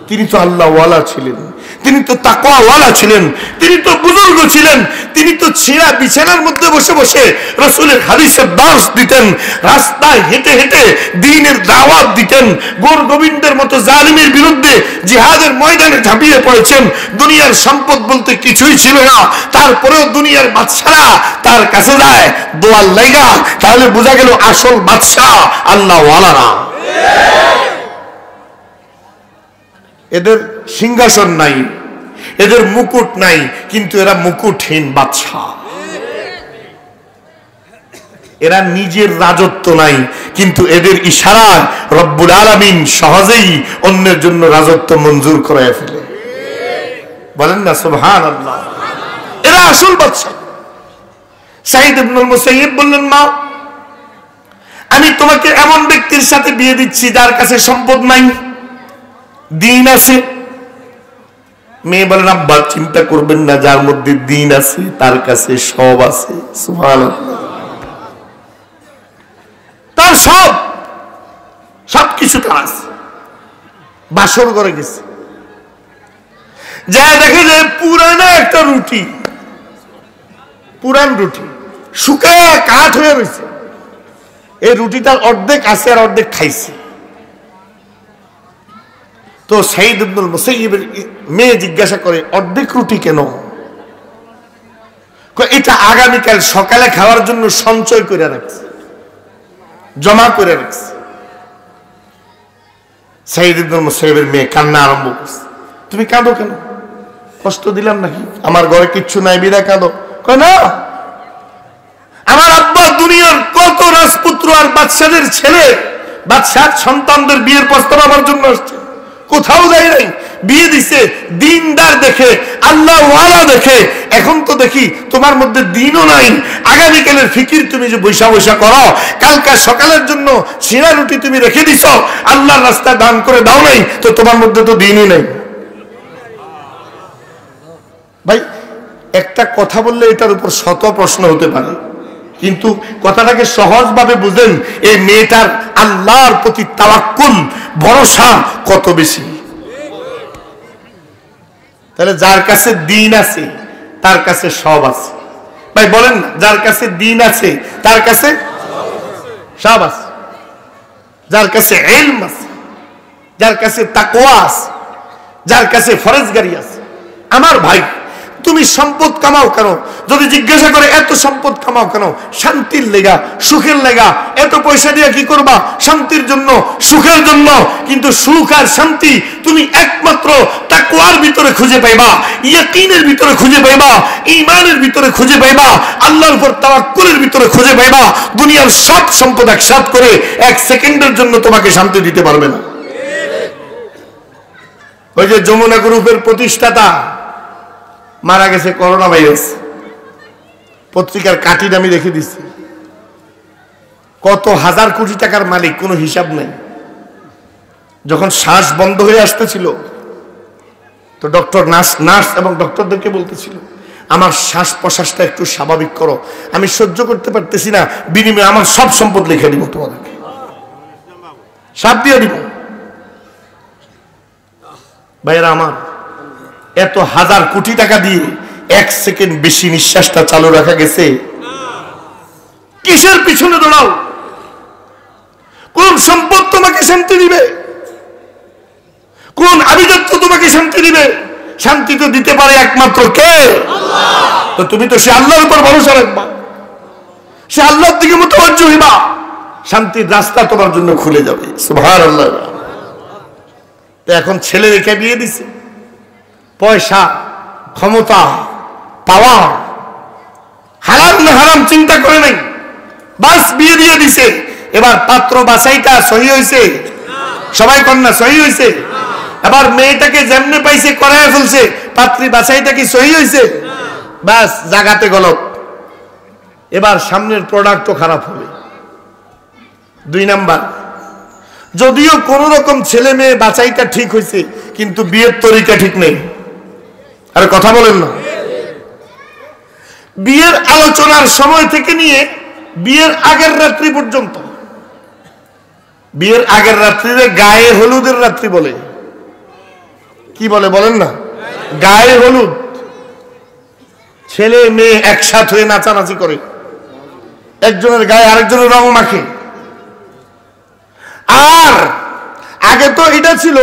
তিনি তো আল্লাহ ওয়ালা ছিলেন, তিনি তো তাকওয়া ওয়ালা ছিলেন, তিনি তো বুজুর্গ ছিলেন, তিনি তো ছিঁড়া বিছানার মধ্যে বসে বসে রাসূলের হাদিসের দাস দিতেন, রাস্তায় হেঁটে হেঁটে দ্বীনের দাওয়াত দিতেন, গোর গোবিন্দের মতো জালিমের বিরুদ্ধে জিহাদের ময়দানে ঝাঁপিয়ে পড়েছেন। দুনিয়ার সম্পদ বলতে কিছুই ছিল না, তারপরেও দুনিয়ার বাদশারা তার কাছে যায় দোয়ার লাইগা। তাহলে বোঝা গেল আসল বাদশা আল্লাহ ওয়ালারা। এদের সিংহাসন নাই, এদের মুকুট নাই, কিন্তু এরা মুকুটহীন বাদশা। এরা নিজের রাজত্ব নাই, কিন্তু এদের ইশারায় রব্বুল আলামিন সহজেই অন্যের জন্য রাজত্ব মঞ্জুর করে ফেলে। বলেন না সুবহানাল্লাহ। এরা আসল বাদশা। সাঈদ ইবনুল মুসাইয়্যিব বললেন, মা আমি তোমাকে এমন ব্যক্তির সাথে বিয়ে দিচ্ছি যার কাছে সম্পদ নাই, দিন আছে। মেয়ে বলেন, আব্বা চিন্তা করবেন না, যার মধ্যে দিন আছে তার কাছে সব আছে। সুবহানাল্লাহ। তার সবকিছু তার আছে। বাসর করে গেছে, যা দেখে যে পুরানা একটা রুটি, পুরান রুটি শুকায় কাঠ হয়ে রয়েছে। এই রুটিটার অর্ধেক আছে আর অর্ধেক খাইছে। তো সাঈদ ইবনুল মুসাইয়্যিবের মেয়ে জিজ্ঞাসা করে, অর্ধেক রুটি কেন? এটা আগামীকাল সকালে খাওয়ার জন্য সঞ্চয় করে রাখছে, জমা করে রাখছে। সাঈদ ইবনুল মুসাইয়্যিবের মেয়ে কান্না আরম্ভ করছে। তুমি কাঁদো কেন? কষ্ট দিলাম নাকি? আমার ঘরে কিচ্ছু নাই বিদায় কাঁদো? কয় না, আমার আব্বা দুনিয়ার কত রাজপুত্র আর বাদশাদের ছেলে, বাদশার সন্তানদের বিয়ের প্রস্তাব আমার জন্য আসছে, কোথাও যায় নাই, বিয়ে দিছে দিনদার দেখে, আল্লাহ ওয়ালা দেখে। এখন তো দেখি তোমার মধ্যে দিনও নাই। আগামীকালের ফিকির তুমি যে বৈশা বৈশা করো, কালকা সকালের জন্য ছিঁড়া রুটি তুমি রেখে দিছ, আল্লাহর রাস্তায় দান করে দাও নাই, তো তোমার মধ্যে তো দিনই নাই। ভাই একটা কথা বললে এটার উপর শত প্রশ্ন হতে পারে, কিন্তু কথাটাকে সহজভাবে বুঝেন। এই মেয়েটার আল্লাহর প্রতি তাওয়াক্কুল, ভরসা কত বেশি। তাহলে যার কাছে দিন আছে তার কাছে সব আছে। ভাই বলেন না, যার কাছে দিন আছে তার কাছে সব আছে, যার কাছে ইলম আছে, যার কাছে তাকওয়া আছে, যার কাছে ফরজগারি আছে। আমার ভাই তুমি সম্পদ কামাও কেন? যদি জিজ্ঞাসা করে এত সম্পদ কামাও কেন? শান্তির লেগা, সুখের লেগা। এত পয়সা দিয়ে কি করবা? শান্তির জন্য, সুখের জন্য। কিন্তু সুখ আর শান্তি তুমি একমাত্র তাকওয়ার ভিতরে খুঁজে পাইবা, ইয়াকিনের ভিতরে খুঁজে পাইবা, ঈমানের ভিতরে খুঁজে পাইবা, আল্লাহর উপর তাওয়াক্কুলের ভিতরে খুঁজে পাইবা। দুনিয়ার সব সম্পদ একসাথে করে এক সেকেন্ডের জন্য তোমাকে শান্তি দিতে পারবে না। ওই যে যমুনা গ্রুপের প্রতিষ্ঠাতা মারা গেছে, করোনা ভাইরাস, পত্রিকার কাটির আমি রেখে দিচ্ছি। কত হাজার কোটি টাকার মালিক, কোনো হিসাব নেই। যখন শ্বাস বন্ধ হয়ে আসতেছিল, তো ডক্টর নার্স এবং ডক্টরদেরকে বলতেছিল, আমার শ্বাস প্রশ্বাসটা একটু স্বাভাবিক করো, আমি সহ্য করতে পারতেছি না, বিনিময়ে আমার সব সম্পদ লিখে দিব, তোমাদেরকে সাপ দিয়ে দিব। ভাইয়েরা আমার, এত হাজার কোটি টাকা দিয়ে এক সেকেন্ড বেশি নিঃশ্বাসটা চালু রাখা গেছে? কিসের পিছনে দৌড়াও? কোন সম্পদ তোমাকে শান্তি দিবে? কোন আভিজাত্য তোমাকে শান্তি দিবে? শান্তি তো দিতে পারে একমাত্র কে? আল্লাহ। তো তুমি তো সে আল্লাহর উপর ভরসা রাখবা, সে আল্লাহর দিকে মুতাওয়াজ্জু হইবা, শান্তির রাস্তা তোমার জন্য খুলে যাবে। সুবহানাল্লাহ। তো এখন ছেলে রেখে বিয়ে দিছে, পয়সা, ক্ষমতা, পাওয়ার, হালাল না হারাম চিন্তা করে নাই, বাস বিয়ে দিয়ে দিছে। এবার পাত্র বাছাইটা সহি হয়েছে? সবাই কন্যা সহি হয়েছে? এবার মেয়েটাকে যেমনে পাইছে করায় ফেলছে, পাত্রী বাছাইটা কি সহি হয়েছে? বাস জাগাতে গলত। এবার সামনের প্রোডাক্টও খারাপ হবে। 2 নাম্বার, যদিও কোন রকম ছেলে মেয়ে বাছাইটা ঠিক হয়েছে, কিন্তু বিয়ের তরিকা ঠিক নেই। আরে কথা বলেন না। বিয়ের আলোচনার সময় থেকে নিয়ে বিয়ের আগের রাত্রি পর্যন্ত, বিয়ের আগের রাত্রিরে গায়ে হলুদের রাত্রি বলে। কি বলে বলেন না? গায়ে হলুদ। ছেলে মেয়ে একসাথে হয়ে নাচানাচি করে, একজনের গায়ে আরেকজনের রং মাখে। আর আগে তো এটা ছিল,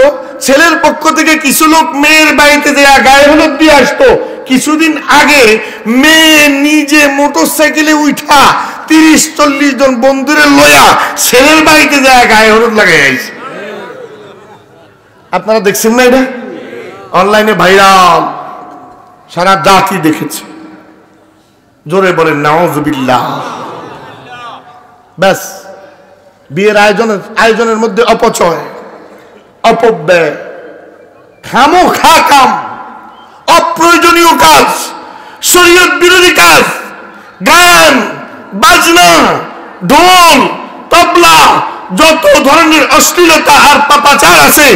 ছেলের পক্ষ থেকে কিছু লোক মেয়ের বাড়িতে দেয়া গায়ে হলুদ দিয়ে আসতো। কিছুদিন আগে মেয়ে নিজে মোটরসাইকেলে উঠা 30-40 জন বন্ধুরে লয়া ছেলের বাড়িতে দেয়া গায়ে হলুদ লাগাই আইছে। আপনারা দেখছেন না? এটা অনলাইনে ভাইরাল, সারা জাতি দেখেছে। জোরে বলেন নাউযুবিল্লাহ। ব্যাস, বিয়ের আয়োজনের মধ্যে অপচয়, অপব্যয়, খামোখা কাম, অপ্রয়োজনীয় কাজ, শরীয়ত বিরোধী কাজ, গান বাজনা, ঢোল, তবলা, যত ধরনের অশ্লীলতা আর পাপাচার আছে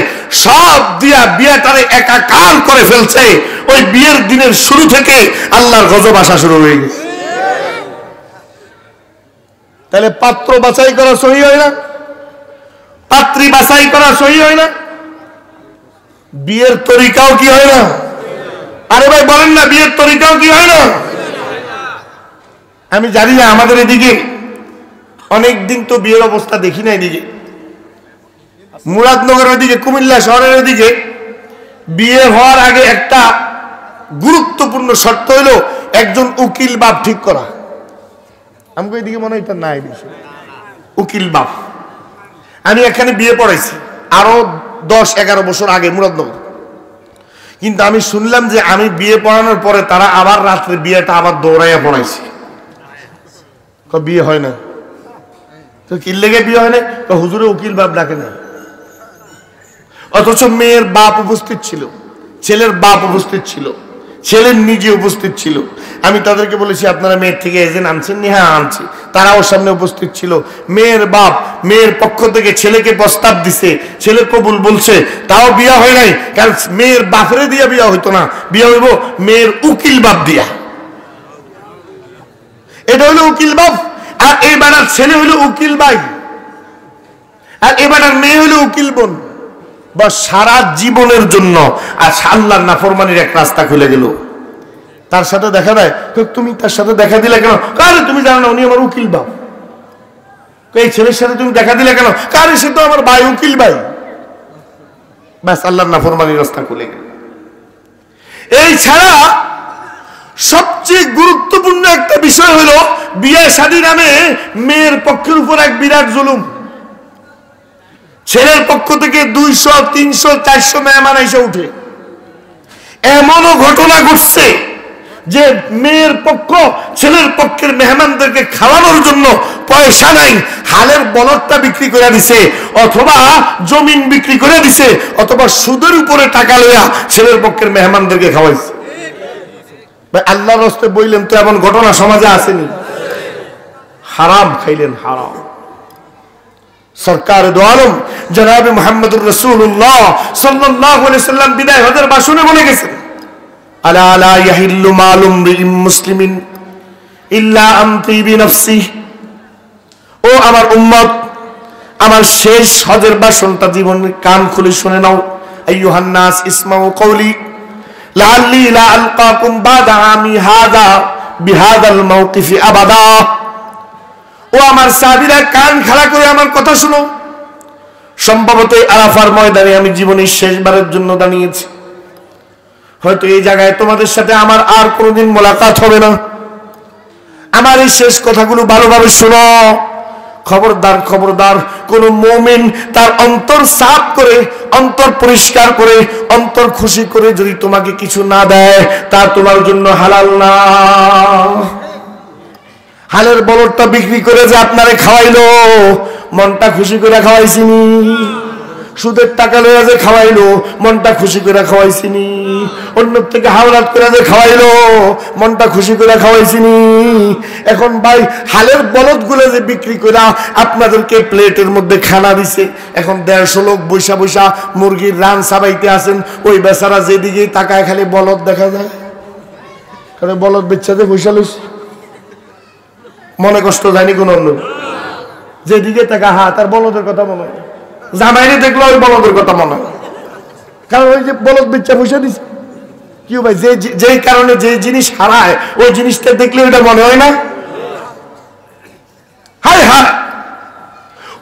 সব দিয়া বিয়েটারে একাকার করে ফেলছে। ওই বিয়ের দিনের শুরু থেকে আল্লাহর গজব আসা শুরু হয়ে গেছে। তাহলে পাত্র বাছাই করা সহি হয় না? পাত্রী বাছাই করা সহি হয় না? বিয়ের তরিকাও কি হয় না? আরে ভাই বলেন না, বিয়ের তরিকাও কি হয় না? আমি জানি না, আমাদের এদিকে অনেকদিন তো বিয়ের অবস্থা দেখি না। এদিকে মুরাদনগরের ওইদিকে, কুমিল্লা শহরের ওইদিকে বিয়ে হওয়ার আগে একটা গুরুত্বপূর্ণ শর্ত হলো একজন উকিল বাপ ঠিক করা। আমাকে এদিকে মনে হয় এটা নাই বেশি, উকিল বাপ। আমি এখানে বিয়ে পড়াইছি আরো 10-11 বছর আগে মুরাদনগর, কিন্তু আমি শুনলাম যে আমি বিয়ে পড়ানোর পরে তারা আবার রাত্রে বিয়েটা আবার দৌড়াইয়া পড়াইছে। বিয়ে হয় না তো কি লেগে বিয়ে হয় না? হুজুরে উকিল বাপ ডাকে না। অথচ মেয়ের বাপ উপস্থিত ছিল, ছেলের বাপ উপস্থিত ছিল, ছেলের নিজে উপস্থিত ছিল। আমি তাদেরকে বলেছি আপনারা মেয়ের থেকে এজেন্ট আনছেন? হ্যাঁ আনছি। তারাও সামনে উপস্থিত ছিল। মেয়ের বাপ মেয়ের পক্ষ থেকে ছেলেকে প্রস্তাব দিছে, ছেলে কবুল বলছে, তাও বিয়া হয় নাই। কারণ মেয়ের বাপরে দিয়া বিয়া হইতো না, বিয়া হইব মেয়ের উকিল বাপ দিয়া। এটা হলো উকিল বাপ। আর এই বেটার ছেলে হইল উকিল ভাই, আর এই বেটার মেয়ে হইল উকিল বোন। বা সারা জীবনের জন্য আর আল্লাহর নাফরমানির এক রাস্তা খুলে গেল। তার সাথে দেখা দেয়, তুমি তার সাথে দেখা দিলে কেন? কারে তুমি জানো না উনি আমার উকিল বাপ। এই ছেলের সাথে তুমি দেখা দিলে কেন? কারে সে তো আমার ভাই, উকিল ভাই। ব্যাস আল্লাহর নাফরমানির রাস্তা খুলে গেল। এই ছাড়া সবচেয়ে গুরুত্বপূর্ণ একটা বিষয় হলো বিয়ে শাদী নামে মেয়ের পক্ষের উপর এক বিরাট জুলুম। ছেলের পক্ষ থেকে 200, 300, 400 মেহমান এসে উঠে। এমনও ঘটনা ঘটছে যে মেয়ের পক্ষ ছেলের পক্ষের মেহমানদেরকে খাওয়ানোর জন্য পয়সা নাই, হালের বলদটা বিক্রি করে দিছে, অথবা জমিন বিক্রি করে দিছে, অথবা সুদের উপরে টাকা লইয়া ছেলের পক্ষের মেহমানদেরকে খাওয়াইছে। আল্লাহর রাস্তায় বললেন তো এমন ঘটনা সমাজে আসেনি? হারাম খাইলেন, হারাম। সরকার দো আলম জনাবে মুহাম্মদুর রাসূলুল্লাহ সাল্লাল্লাহু আলাইহি সাল্লাম বিদায় হজের ভাষণে বলে গেছেন, আলা লা ইয়াহিল্লু মালুম বিল মুসলিমিন ইল্লা আন তিবি নফসি। ও আমার উম্মত, আমার শেষ হজের ভাষণটা জীবনের কান খুলে শুনে নাও। আইয়ুহান নাস ইসমাউ কওলি লাআল্লি লা আলকাকুম বাদা আমি হাযা বিহাদাল মাওকিফি আবাদা। ও আমার সাহাবীরা, কান খাড়া করে আমার কথা শুনো। সম্ভবত আরাফার ময়দানে আমি জীবনের শেষবারের জন্য দাঁড়িয়েছি। হয়তো এই জায়গায় তোমাদের সাথে আমার আর কোনোদিন মোলাকাত হবে না। আমার এই শেষ কথাগুলো ভালোভাবে শোনো। খবরদার খবরদার, কোন মুমিন তার অন্তর সাফ করে, অন্তর পরিষ্কার করে, অন্তর খুশি করে যদি তোমাকে কিছু না দেয়, তা তোমার জন্য হালাল না। হালের বলদটা বিক্রি করে যে আপনারে খাওয়াইলো, মনটা খুশি করে খাওয়াইছিনি? সুদের টাকা লইয়া যে খাওয়াইলো, মনটা খুশি করে খাওয়াইছিনি? অন্য থেকে হাওলাত করে যে খাওয়াইলো, মনটা খুশি করে খাওয়াইছিনি? এখন ভাই হালের বলদ গুলো যে বিক্রি করে আপনাদেরকে প্লেটের মধ্যে খানা দিছে, এখন 150 লোক বৈশা বৈশা মুরগির রান সাবাইতে আছেন, ওই বেচারা যেদিকে তাকায় খালি বলদ দেখা যায়, খালি বলদ বেচাতে বৈশা লইছে। মনে কষ্ট যায়নি কোন অন্য? যেদিকে তাকা হা তার বলদের কথা মনে হয়, জামাইরে দেখলো ওই বলদের কথা মনে হয়, কারণ ওই যে বলদ বেচা পয়সা দিচ্ছে। কি ভাই, যেই কারণে যে জিনিস হারায় ওই জিনিসটা দেখলে ওইটা মনে হয় না? হায় হায়,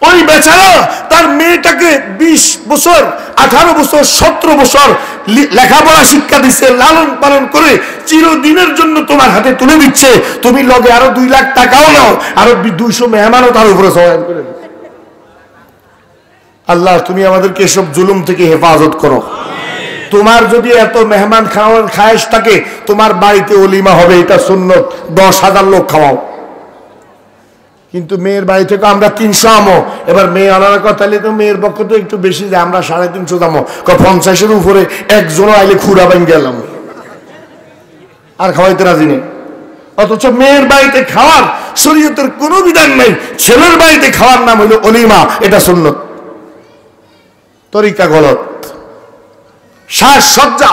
ওই বেচারা তার মেয়েটাকে 20 বছর 18 বছর 17 বছর লেখাপড়া শিক্ষা দিচ্ছে, লালন পালন করে চিরদিনের জন্য তোমার হাতে তুলে দিচ্ছে। তুমি লগে আরো 2 লাখ টাকাও নাও, আরো 200 মেহমানও তার উপরে সহায়তা করে। আল্লাহ তুমি আমাদেরকে এসব জুলুম থেকে হেফাজত করো। তোমার যদি এত মেহমান খাওয়ার খায়েশ থাকে, তোমার বাড়িতে অলিমা হবে, এটা সুন্নত, 10,000 লোক খাওয়াও। কিন্তু মেয়ের বাড়ি থেকে আমরা 300 আমো, এবার মেয়ে আনার কথা তো মেয়ের পক্ষ তো একটু বেশি যায়, আমরা 350 দামো, 50-এর উপরে একজনও আইলে খুঁড়া বাইন গেলাম আর খাওয়াইতে রাজি নেই। অথচ মেয়ের বাড়িতে খাওয়ার শরীয়তের কোনো বিধান নেই, ছেলের বাড়িতে খাওয়ার নাম হইল অলিমা, এটা সুন্নত। তরিকা গলত। সাজসজ্জা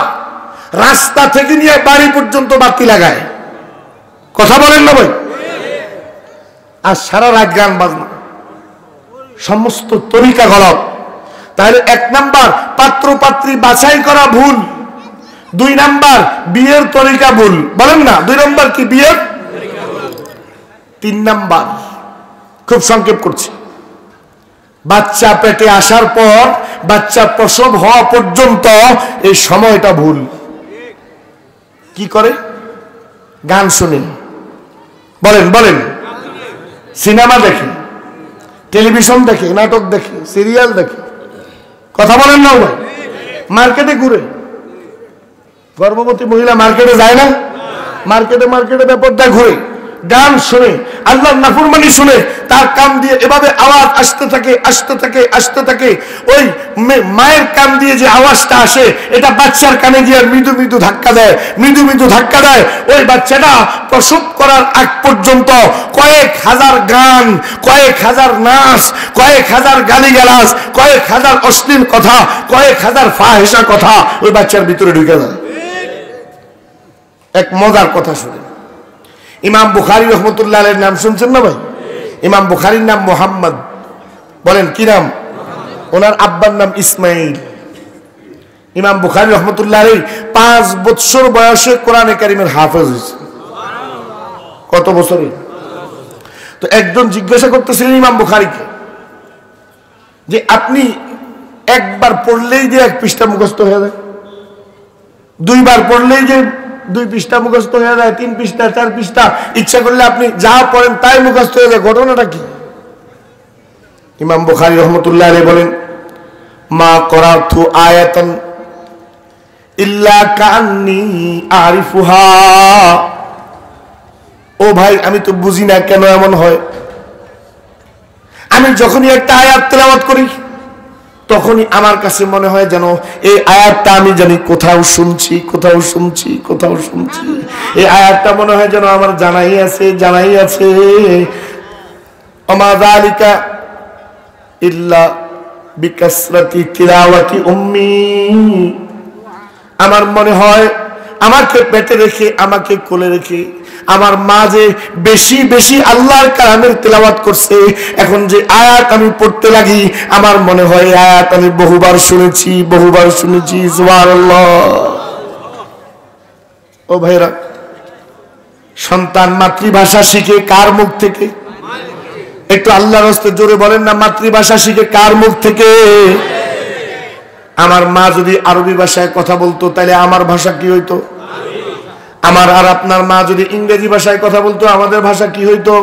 রাস্তা থেকে নিয়ে বাড়ি পর্যন্ত বাতি লাগায়, কথা বলেন না ভাই? আর সারা রাত গান বাজনা, সমস্ত তরিকা গলত। তাহলে 1 নাম্বার পাত্র পাত্রী বাছাই করা ভুল, 2 নাম্বার বিয়ের তরিকা ভুল, বলেন না? 2 নাম্বার কি? বিয়ের। 3 নাম্বার খুব সংক্ষেপ করছি, বাচ্চা পেটে আসার পর বাচ্চা প্রসব হওয়া পর্যন্ত এই সময়টা ভুল। কি করে? গান শুনে, বলেন বলেন, সিনেমা দেখে, টেলিভিশন দেখে, নাটক দেখে, সিরিয়াল দেখে, কথা বলেন না ভাই? মার্কেটে ঘুরে, গর্ভবতী মহিলা মার্কেটে যায় না? মার্কেটে মার্কেটে ব্যাপারটা ঘুরে, গান শুনে, আল্লাহর নাফরমানি শুনে, তার কান দিয়ে এভাবে আওয়াজ আসতে থাকে আসতে থাকে আসতে থাকে। ওই মায়ের কান দিয়ে যে আওয়াজটা আসে, এটা বাচ্চার কানে গিয়ে মৃদু মৃদু ধাক্কা দেয়, মৃদু মৃদু ধাক্কা দেয়। ওই বাচ্চাটা প্রসব করার আগ পর্যন্ত কয়েক হাজার গান, কয়েক হাজার নাচ, কয়েক হাজার গালিগালাজ, কয়েক হাজার অশ্লীল কথা, কয়েক হাজার ফাহিশা কথা ওই বাচ্চার ভিতরে ঢুকে যায়। এক মজার কথা শুনে, ইমাম বুখারী রহমতুল্লাহ আলাইহির নাম শুনছেন না ভাই? ইমাম বুখারীর নাম মোহাম্মদ, বলেন কি নাম? ওনার আব্বার নাম ইসমাইল। ইমাম বুখারী রহমতুল্লাহ আলাইহি 5 বছর বয়সে কোরআনে কারীমের হাফেজ হয়েছে। কত বছরে? তো একজন জিজ্ঞাসা করতেছিলেন ইমাম বুখারীকে যে আপনি একবার পড়লেই যে 1 পৃষ্ঠা মুখস্থ হয়ে যায়, 2 বার পড়লেই যে 2 পৃষ্ঠা মুখস্থ হয়ে যায়, 3 পৃষ্ঠা 4 পৃষ্ঠা, ইচ্ছা করলে আপনি যা পড়েন তাই মুখস্থ হয়ে যায়, ঘটনাটা কি? ইমাম বুখারী রহমতুল্লাহ আলাইহি বলেন, মা করাতু আয়াতান ইল্লা কান্নি আরিফুহা। ও ভাই, আমি তো বুঝি না কেন এমন হয়। আমি যখনই একটা আয়াত তেলাওয়াত করি তখনই আমার কাছে মনে হয় যেন এই আয়াতটা আমি জানি, কোথাও শুনছি কোথাও শুনছি কোথাও শুনছি। এই আয়াতটা মনে হয় যেন আমার জানাই আছে জানাই আছে। ওমা যালিকা ইল্লা বিকাসরাতি তিলাওয়াতি উম্মি। আমার মনে হয় আমাকে পেটে রেখে, আমাকে কোলে রেখে আমার মা যে বেশি বেশি আল্লাহর কালামের তেলাওয়াত করছে, এখন যে আয়াত আমি পড়তে লাগি আমার মনে হয় আয়াত আমি বহুবার শুনেছি বহুবার শুনেছি। সুবহানাল্লাহ। ও ভাইরা, সন্তান মাতৃভাষা শিখে কার মুখ থেকে? একটু আল্লাহর রাস্তায় জোরে বলেন না, মাতৃভাষা শিখে কার মুখ থেকে? আমার মা যদি আরবি ভাষায় কথা বলতো তাহলে আমার ভাষা কি হইতো? আমার আর আপনার মা যদি ইংরেজি ভাষায় কথা বলতো আমাদের ভাষা কি হইতো?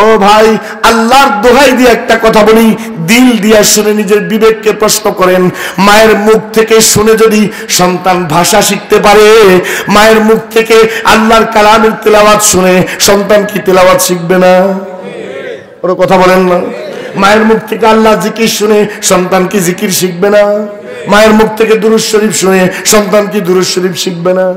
ও ভাই, আল্লাহর দোহাই দিয়ে একটা কথা বলি, দিল দিয়া শুনে নিজের বিবেককে প্রশ্ন করেন। মায়ের মুখ থেকে শুনে যদি সন্তান ভাষা শিখতে পারে, মায়ের মুখ থেকে আল্লাহর কালামের তেলাওয়াত শুনে সন্তান কি তেলাওয়াত শিখবে না? ওর কথা বলেন না। মায়ের মুখ থেকে আল্লাহ জিকির শুনে সন্তান কি জিকির শিখবে না? মায়ের মুখ থেকে দুরূদ শরীফ শুনে সন্তান কি দুরূদ শরীফ শিখবে না?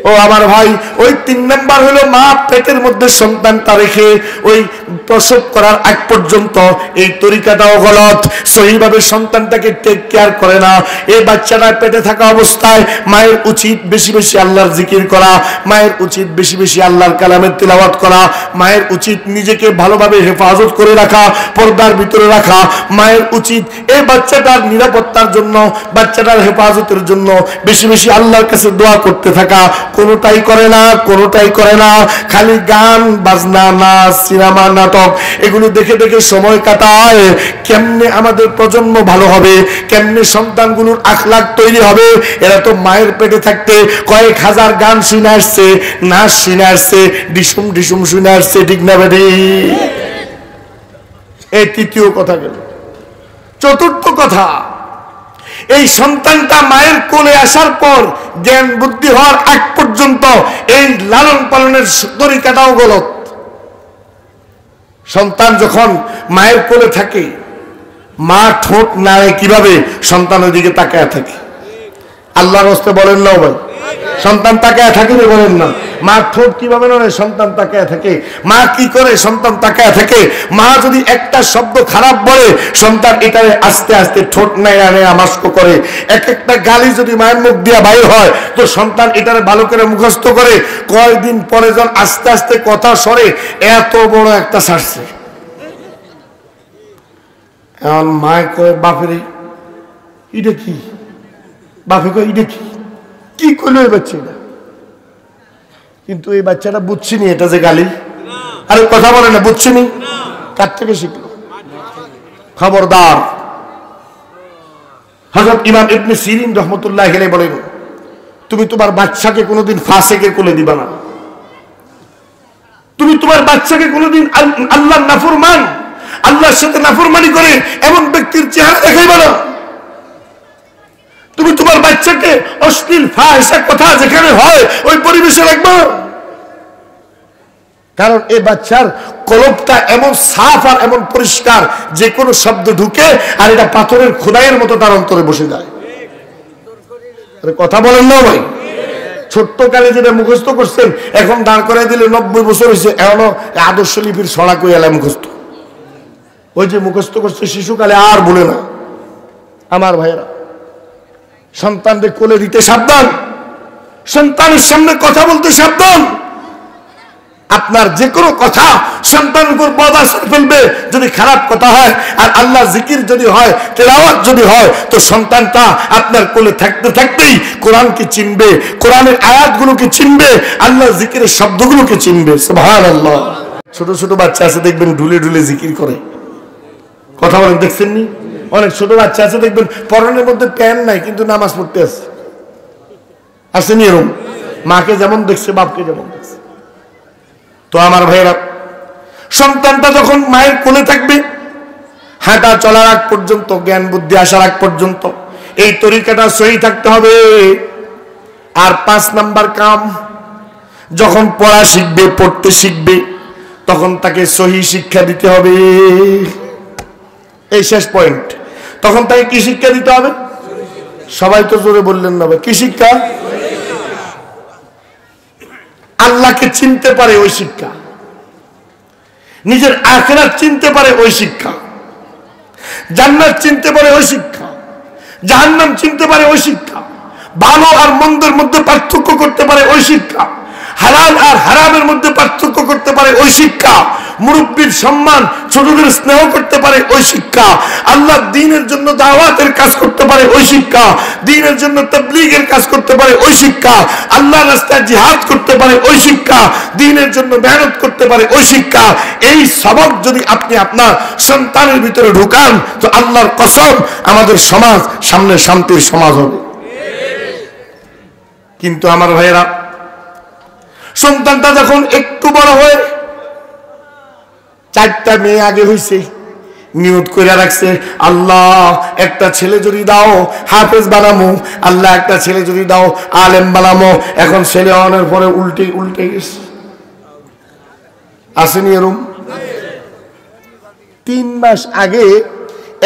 ও আমার ভাই, ওই 3 নাম্বার হলো মা পেটের মধ্যে সন্তানটা রেখে ওই প্রসব করার আগ পর্যন্ত এই তরিকাটাও গলত। সহিভাবে সন্তানটাকে টেক কেয়ার করে না। এই বাচ্চাটা পেটে থাকা অবস্থায় মায়ের উচিত বেশি বেশি আল্লাহর জিকির করা, মায়ের উচিত বেশি বেশি আল্লাহর কালামের তিলাওয়াত করা, মায়ের উচিত নিজেকে ভালোভাবে হেফাজত করে রাখা, পর্দার ভিতরে রাখা। মায়ের উচিত এই বাচ্চাটার নিরাপত্তার জন্য, বাচ্চাটার হেফাজতের জন্য বেশি বেশি আল্লাহর কাছে দোয়া করতে থাকা। কোনোটাই করে না, কোনোটাই করে না। খালি গান বাজনা, নাচ, সিনেমা, নাটক এগুলো দেখে দেখে সময় কাটায়। কেমনে আমাদের প্রজন্ম ভালো হবে, কেমনে সন্তানগুলোর আখলাক তৈরি হবে? এরা তো মায়ের পেটে থাকতে কয়েক হাজার গান শুনে আসছে, নাচ শুনে আসছে, ডিসুম ডিসুম শুনে আসছে, ঠিক না বেটি? এই তৃতীয় কথা গেল। চতুর্থ কথা, এই সন্তানটা মায়ের কোলে আসার পর জ্ঞান বুদ্ধি হওয়ার আগ পর্যন্ত এই লালন পালনের তরিকাটাও গলত। সন্তান যখন মায়ের কোলে থাকে, মা ঠোঁট নাড়ে কিভাবে? সন্তান ওইদিকে তাকায় থাকে। আল্লাহর রাস্তে বলেন না ভাই, সন্তান তাকায় থাকে, বলেন না। মা ঠোঁট কিভাবে নড়ে? সন্তান তাকায় থাকে। মা কি করে? সন্তান তাকায় থাকে। মা যদি একটা শব্দ খারাপ বলে, সন্তান এটারে আস্তে আস্তে ঠোঁট নাড়া নাড়া মাস্ক করে। এক একটা গালি যদি মায়ের মুখ দিয়া বাইর হয়, তো সন্তান এটারে ভালো করে মুখস্থ করে। কয়েকদিন পরে যখন আস্তে আস্তে কথা সরে, এত বড় একটা সারছে। এখন মায় কয় বাপেরে এটা কি? বাপে কয় এটা কি? কি করলো এই বাচ্চা? এটা কিন্তু এই বাচ্চাটা বুঝছিনি এটা যে গালি। আরে কথা বলে না, বুঝছিনি। কার থেকে শিখলো? খবরদার। হযরত ইমাম ইবনে সিরিন রাহমাতুল্লাহি আলাইহি বলেন, তুমি তোমার বাচ্চাকে কোনোদিন ফাসিকের কোলে দিবা না। তুমি তোমার বাচ্চাকে কোনোদিন আল্লাহর নাফরমান, আল্লাহর সাথে নাফরমানি করে এমন ব্যক্তির চেহারা দেখাইবা না। তুমি তোমার বাচ্চাকে অশ্লীল ফাহিশা কথা যেখানে হয় ওই পরিবেশে রাখবা। কারণ এই বাচ্চার কলবটা এমন সাফ আর এমন পরিষ্কার, যে কোনো শব্দ ঢুকে আর এটা পাথরের খোদাইয়ের মতো তার অন্তরে বসে যায়। কথা বলেন না ভাই? ছোট্ট কালে যেটা মুখস্থ করছেন, এখন দাঁড় করাই দিলে 90 বছর হয়েছে, এখনো আদর্শ লিপির ছড়া কই এলাম মুখস্থ। ওই যে মুখস্থ করছে শিশুকালে আর বলে না। আমার ভাইয়েরা, সন্তানদের কোলে দিতে সাবধান, সন্তানের সামনে কথা বলতে সাবধান। আপনার যে কোনো কথা সন্তানের উপর বদ আসর ফেলবে। যদি খারাপ কথা হয় আর আল্লাহ জিকির যদি হয়, তেলাওয়াত যদি হয়, তো সন্তানটা আপনার কোলে থাকতে থাকতেই কোরআনকে চিনবে, কোরআনের আয়াতগুলোকে চিনবে, আল্লাহ জিকিরের শব্দগুলোকে চিনবে। সুবহানাল্লাহ। ছোট ছোট বাচ্চা আছে দেখবেন ঢুলে ঢুলে জিকির করে। কথা বলেন, দেখছেন নি? অনেক ছোট বাচ্চা আছে দেখবেন পরনের মধ্যে প্যান্ট নাই কিন্তু নামাজ পড়তে আছে। আসেনি এরকম? মাকে যেমন দেখছে বাপকে যেমন দেখছে। তো আমার ভাইয়েরা, সন্তানটা যখন মায়ের কোলে থাকবে, হাঁটা চলার আগ পর্যন্ত, জ্ঞান বুদ্ধি আসার আগ পর্যন্ত এই তরিকাটা সহি থাকতে হবে। আর 5 নাম্বার কাম, যখন পড়া শিখবে, পড়তে শিখবে, তখন তাকে সহি শিক্ষা দিতে হবে। এই শেষ পয়েন্ট। তখন তাকে কি শিক্ষা দিতে হবে? সবাই তো জোরে বললেন না ভাই, কি শিক্ষা? আল্লাহকে চিনতে পারে ওই শিক্ষা, নিজের আখিরাত চিনতে পারে ওই শিক্ষা, জান্নাত চিনতে পারে ওই শিক্ষা, জাহান্নাম চিনতে পারে ওই শিক্ষা, ভালো আর মন্দের মধ্যে পার্থক্য করতে পারে ওই শিক্ষা, হালাল আর হারামের মধ্যে পার্থক্য করতে পারে ওই শিক্ষা। মুরব্বির সম্মান, ছোটদের স্নেহ করতে পারে ওই শিক্ষা, আল্লাহ দ্বীনের জন্য দাওয়াতের কাজ করতে পারে ওই শিক্ষা, দ্বীনের জন্য তাবলীগের কাজ করতে পারে ওই শিক্ষা, আল্লাহর রাস্তায় জিহাদ করতে পারে ওই শিক্ষা, দ্বীনের জন্য মেহনত করতে পারে ওই শিক্ষা। এই সবক যদি আপনি আপনার সন্তানের ভিতরে ঢুকান তো আল্লাহর কসম আমাদের সমাজ সামনে শান্তির সমাজ হবে। কিন্তু আমার ভাইয়েরা, সন্তানটা যখন একটু বড় হয়ে, 4টা মেয়ে আগে হয়েছে, নিয়ত করে রাখছে আল্লাহ একটা ছেলে যদি দাও হাফেজ বানামো, আল্লাহ একটা ছেলে যদি দাও আলেম বানামো। এখন ছেলে হওয়ার পরে উল্টে গেছে, আসেনি এরম? 3 মাস আগে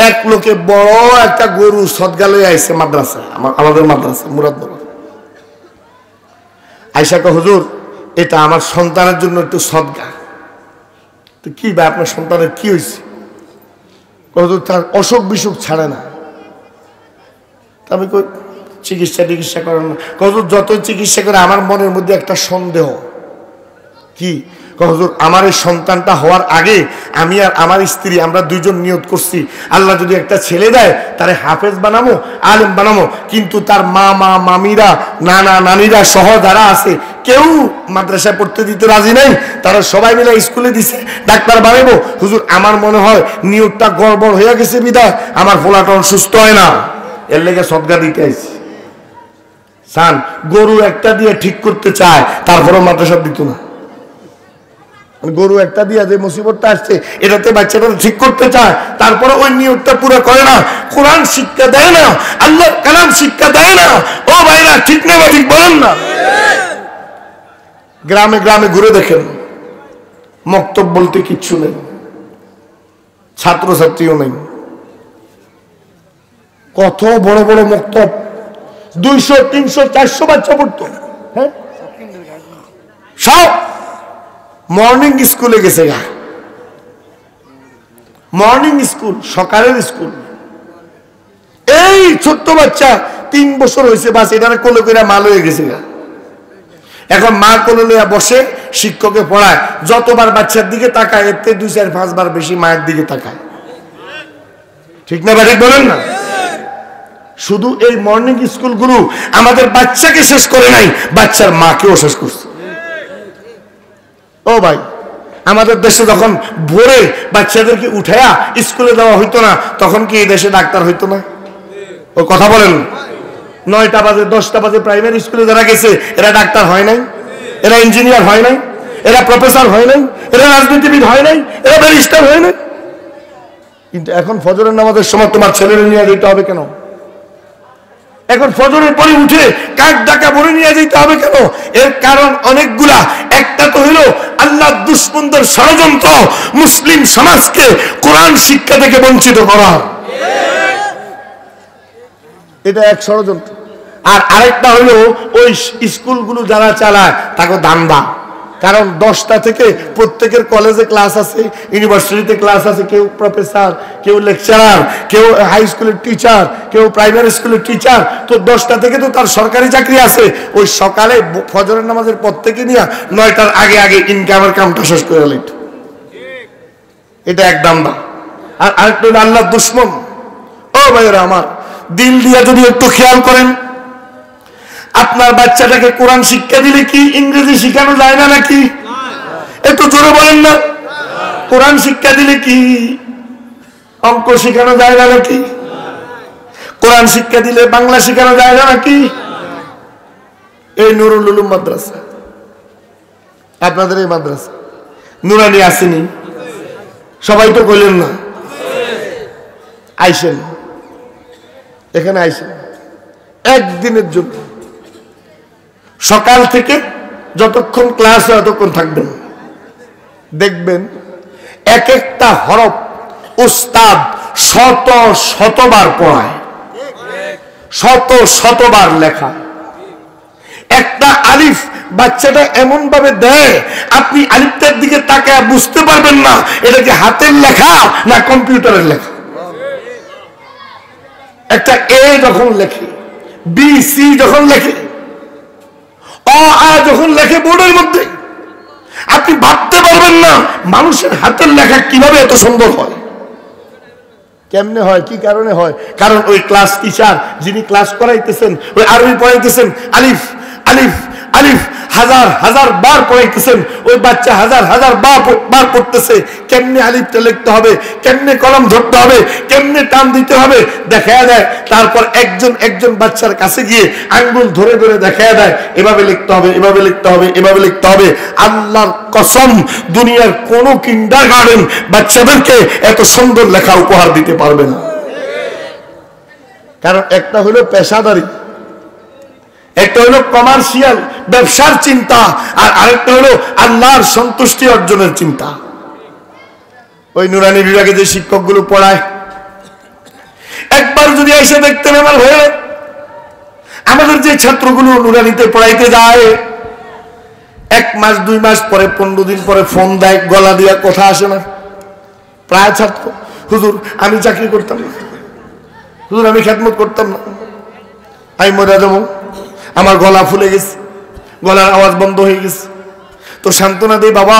এক লোকে বড় একটা গরু সদগা লয়ে আইছে মাদ্রাসা, আমাদের মাদ্রাসা মুরাদনগর। আয়সা কয় হুজুর এটা আমার সন্তানের জন্য একটু সদগা। তো কি ভাই আপনার সন্তানের কি হয়েছে? হুজুর তার অসুখ বিসুখ ছাড়ে না। আমি কই চিকিৎসা করেন না? হুজুর যতই চিকিৎসা করে আমার মনের মধ্যে একটা সন্দেহ। কি? হুজুর আমার এই সন্তানটা হওয়ার আগে আমি আর আমার স্ত্রী আমরা 2 জন নিয়ত করছি আল্লাহ যদি একটা ছেলে দেয় তারে হাফেজ বানামো, আলেম বানামো। কিন্তু তার মামা মামিরা নানা নানিরা সহ যারা আছে কেউ মাদ্রাসায় পড়তে দিতে রাজি নাই, তারা সবাই মিলে স্কুলে দিছে ডাক্তার বানাবো। হুজুর আমার মনে হয় নিয়তটা গড়বড় হয়ে গেছে বিধায় আমার ফলাটন সুস্থ হয় না, এর লেগে সদগা দিতে আইছি। সান গরু একটা দিয়ে ঠিক করতে চায়, তারপরেও মাদ্রাসা দিত না। গরু একটা দিয়া যে মুসিবতটা আসছে এটাতে বাচ্চাটা ঠিক করতে চায়, তারপরে ওই নিয়তটা পুরো করে না, কোরআন শিক্ষা দেয় না, আল্লাহর কালাম শিক্ষা দেয় না। ও ভাইরা ঠিক না ঠিক বলেন না? গ্রামে গ্রামে ঘুরে দেখেন, মক্তব বলতে কিচ্ছু নেই, ছাত্রছাত্রীও নেই। কত বড় বড় মক্তব, 200, 300, 400 বাচ্চা পড়তো। হ্যাঁ, সব মর্নিং স্কুলে গেছে গা, মর্নিং স্কুল, সকালের স্কুল। এই ছোট্ট বাচ্চা 3 বছর হয়েছে, বাস এটারে কোলে করে মাল হয়ে গেছে গা। এখন মা কোলে লইয়া বসে শিক্ষকে পড়ায়, যতবার বাচ্চার দিকে তাকায় এর থেকে 2, 4, 5 বার বেশি মায়ের দিকে তাকায়। ঠিক না ঠিক বলেন না? শুধু এই মর্নিং স্কুলগুলো আমাদের বাচ্চাকে শেষ করে নাই, বাচ্চার মাকেও শেষ করছে। ও ভাই, আমাদের দেশে যখন ভোরে বাচ্চাদেরকে উঠায়া স্কুলে দেওয়া হইতো না, তখন কি এই দেশে ডাক্তার হইতো না? ও কথা বলেন। 9টা বাজে 10টা বাজে প্রাইমারি স্কুলে যারা গেছে এরা ডাক্তার হয় নাই, এরা ইঞ্জিনিয়ার হয় নাই, এরা প্রফেসর হয় নাই, এরা রাজনীতিবিদ হয় নাই, এরা ব্যারিস্টার হয় নাই। কিন্তু এখন ফজরের নামাজের সময় তোমার ছেলের নিয়ে যেতে হবে কেন? এখন ফজরের পরে উঠে কাক ডাকা ভরে নিয়ে যেতে হবে কেন? এর কারণ অনেকগুলা। একটা তো হইল আল্লাহ দুশমনদের ষড়যন্ত্র, মুসলিম সমাজকে কোরআন শিক্ষা থেকে বঞ্চিত করা, এটা এক ষড়যন্ত্র। আর আরেকটা হইল ওই স্কুলগুলো যারা চালায় তাকে দান্দা। কারণ 10টা থেকে প্রত্যেকের কলেজে ক্লাস আছে, ইউনিভার্সিটিতে ক্লাস আছে, কেউ প্রফেসর, কেউ লেকচারার, কেউ হাই স্কুলের টিচার, কেউ প্রাইমারি স্কুলের টিচার। তো 10টা থেকে তো তার সরকারি চাকরি আছে। ওই সকালে ফজরের নামাজের পর থেকে নিয়ে 9টার আগে আগে ইনকামের কামটা শেষ করে নিত। এটা এক দান্দা। আর আরেকটা হলো আল্লাহর দুশমন। ও ভাইয়েরা আমার, দিল দিয়ে যদি একটু খেয়াল করেন, আপনার বাচ্চাটাকে কোরআন শিক্ষা দিলে কি ইংরেজি শিখানো যায় না নাকি? একটু জোরে বলেন না। কোরআন শিক্ষা দিলে কি অঙ্ক শিখানো যায় না নাকি? কোরআন শিক্ষা দিলে বাংলা শিখানো যায় না নাকি? এই নুরুল উলুম মাদ্রাসা, আপনাদের এই মাদ্রাসা নুরানি আসেনি? সবাই তো বললেন না। আইসেন, এখানে আইসেন একদিনের জন্য, সকাল থেকে যতক্ষণ ক্লাস হয় ততক্ষণ থাকবেন। দেখবেন এক একটা হরফ উস্তাদ শতবার পড়ায়, শতবার লেখা। একটা আলিফ বাচ্চাটা এমন ভাবে দেয় আপনি আলিফটার দিকে তাকায় বুঝতে পারবেন না এটা কি হাতের লেখা না কম্পিউটারের লেখা। একটা এ যখন লেখে, বি সি যখন লেখে, অ আ যখন লেখে বোর্ডের মধ্যে, আপনি ভাবতে পারবেন না মানুষের হাতের লেখা কিভাবে এত সুন্দর হয়। কেমনে হয়, কি কারণে হয়? কারণ ওই ক্লাস টিচার যিনি ক্লাস করাইতেছেন, ওই আরবি পড়াইতেছেন, আলিফ আলিফ আলিফ হাজার হাজার বার পড়াইতেছেন, ওই বাচ্চা হাজার হাজার বার পড়তেছে কেমনে আলিফটা লিখতে হবে, কেমনে কলম ধরতে হবে, কেমনে টান দিতে হবে দেখা দেয়। তারপর একজন একজন বাচ্চার কাছে গিয়ে আঙ্গুল ধরে ধরে দেখা দেয় এভাবে লিখতে হবে, এভাবে লিখতে হবে, এভাবে লিখতে হবে। আল্লাহর কসম দুনিয়ার কোন কিন্ডারগার্টেন বাচ্চাদেরকে এত সুন্দর লেখা উপহার দিতে পারবে না। কারণ একটা হলো পেশাদারি, একটা হলো কমার্শিয়াল ব্যবসার চিন্তা, আর আরেকটা হলো আল্লাহর সন্তুষ্টি অর্জনের চিন্তা। ওই নুরানি বিভাগে যে শিক্ষকগুলো পড়ায়, একবার যদি এসে দেখতেন আমার হয়ে আমাদের যে ছাত্রগুলো নুরানিতে পড়াইতে যায়, 1 মাস 2 মাস পরে 15 দিন পরে ফোন দেয়, গলা দিয়া কথা আসে না। প্রায় ছাত্র, হুজুর আমি চাকরি করতাম না, হুজুর আমি খেদমত করতাম না, আমি মরে যাবো, আমার গলা ফুলে গেছে, গলার আওয়াজ বন্ধ হয়ে গেছে। তো সান্ত্বনা দেই, বাবা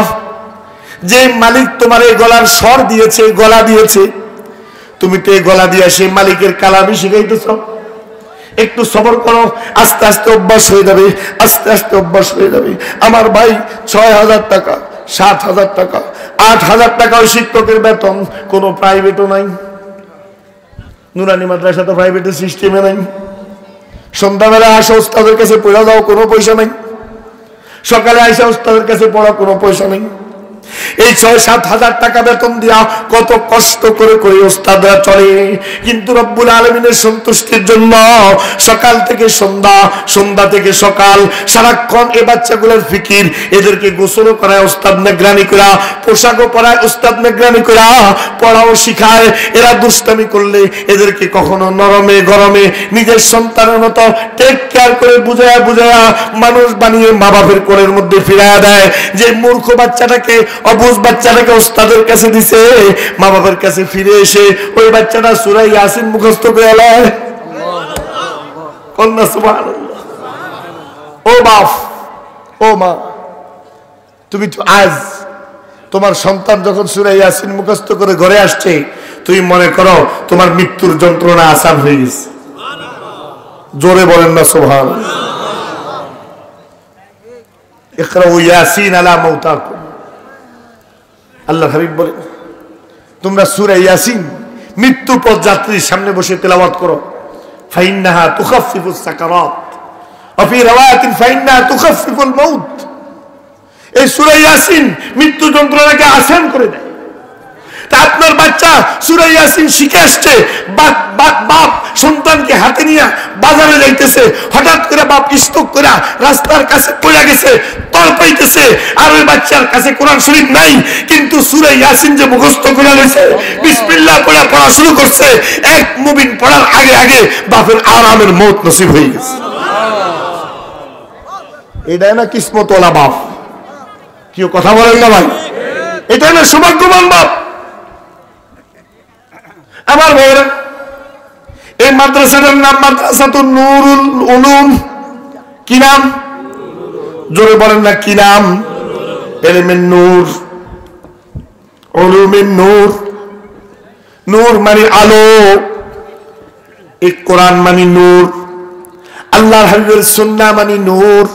যে মালিক তোমার এই গলার স্বর দিয়েছে, গলা দিয়েছে, তুমি তো এই গলা দিয়ে সেই মালিকের কালামই শিখাইতেছ। একটু সবর করো, আস্তে আস্তে অভ্যাস হয়ে যাবে, আস্তে আস্তে অভ্যাস হয়ে যাবে। আমার ভাই 6,000 টাকা, 7,000 টাকা, 8,000 টাকা ওই শিক্ষকের বেতন, কোনো প্রাইভেটও নাই। নুরানি মাদ্রাসা তো প্রাইভেটের সিস্টেমে নাই। সন্ধ্যাবেলা আসা উস্তাদের কাছে পড়া দাও, কোনো পয়সা নাই। সকালে আসা উস্তাদের কাছে পড়া, কোনো পয়সা নেই। এই 6-7 হাজার টাকা বেতন দিয়া কত কষ্ট করে করে উস্তাদরা চলে, কিন্তু রব্বুল আলামিনের সন্তুষ্টির জন্য সকাল থেকে সন্ধ্যা, সন্ধ্যা থেকে সকাল, সারাক্ষণ এই বাচ্চাগুলোর ফিকির। এদেরকে গোসলও করায় উস্তাদ নিগরানি করা, পোশাকও পরায় উস্তাদ নিগরানি করা, পড়াও শিখায়। এরা দুষ্টামি করলে এদেরকে কখনো নরমে গরমে নিজের সন্তানের মতো টেক কেয়ার করে বুঝায়া বুঝায়া মানুষ বানিয়ে মা বাপের কোলের মধ্যে ফিরাইয়া দেয়। যে মূর্খ বাচ্চাটাকে, অবুঝ বাচ্চাটাকে উস্তাদের কাছে দিছে, মা বাবার কাছে ফিরে এসে ওই বাচ্চাটা সূরা ইয়াসিন মুখস্থ করে এলায়। কন্যা সুবহানাল্লাহ। ও বাপ, ও মা, তুমি তো আজ তোমার সন্তান যখন সূরা ইয়াসিন মুখস্থ করে ঘরে আসছে, তুমি মনে করো তোমার মৃত্যুর যন্ত্রণা আসান হয়ে গেছে। জোরে বলেন না সুবহানাল্লাহ। ইকরাউ ইয়াসিন আলা মাউতাকুম, আল্লাহ হাবিব বলেন তোমরা সূরা ইয়াসিন মৃত্যুর পর যাত্রীর সামনে বসে তেলাওয়াত করো। ফাইন্নাহা তুখাফফিফুস সাকারাত ওয়া ফি রাওয়ায়াতিন ফাইন্নাহা তুখাফফিফুল মাউত। এই সূরা ইয়াসিন মৃত্যু যন্ত্রণাকে আসান করে দেয়। তা আপনার বাচ্চা সূরা ইয়াসিন শিখে আসছে, বাপ সন্তানকে হাতে নিয়ে বাজারে যাইতেছে, হঠাৎ করে বাপ স্ট্রোক করে রাস্তার কাছে পড়ে গেছে, তল পাইতেছে, আর ওই বাচ্চার কাছে কোরআন শরীফ নাই, কিন্তু সূরা ইয়াসিন যে মুখস্থ করে লইছে, বিসমিল্লাহ পড়া শুরু করছে, এক মুমিন পড়ার আগে আগে বাপের আরামের মওত নসিব হয়ে গেছে। এটাই না কিসমতওয়ালা বাপ? কেউ কথা বলেন না ভাই? এটাই না সৌভাগ্যবান বাপ? আমার ভাইয়েরা, এই মাদ্রাসাটার নাম মাদ্রাসাতুন নূরুল উলুম। কি নাম? জোরে বলেন না কি নাম? ইলমের নূর, উলুমের নূর। নূর মানে আলো, এই কোরআন মানে নূর, আল্লাহর হাবিবের সুন্নাহ মানে নূর,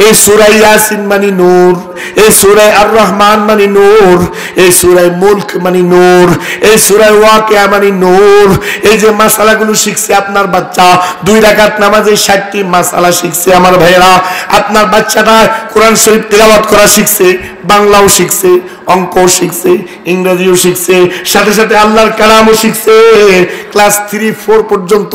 এই সূরা ইয়াসিন মানে নূর, এই সূরা আর রহমান মানে নূর, এই সূরা মুলক মানে নূর, এই সূরা ওয়াকিয়া মানে নূর। এই যে মাসালাগুলো শিখছে আপনার বাচ্চা, 2 রাকাত নামাজে 60টি মাসালা শিখছে। আমার ভাইয়েরা, আপনার বাচ্চাটা কোরআন শরীফ তেলাওয়াত করা শিখছে, বাংলাও শিখছে, অঙ্কও শিখছে, ইংরেজিও শিখছে, সাথে সাথে আল্লাহর কালামও শিখছে। ক্লাস 3-4 পর্যন্ত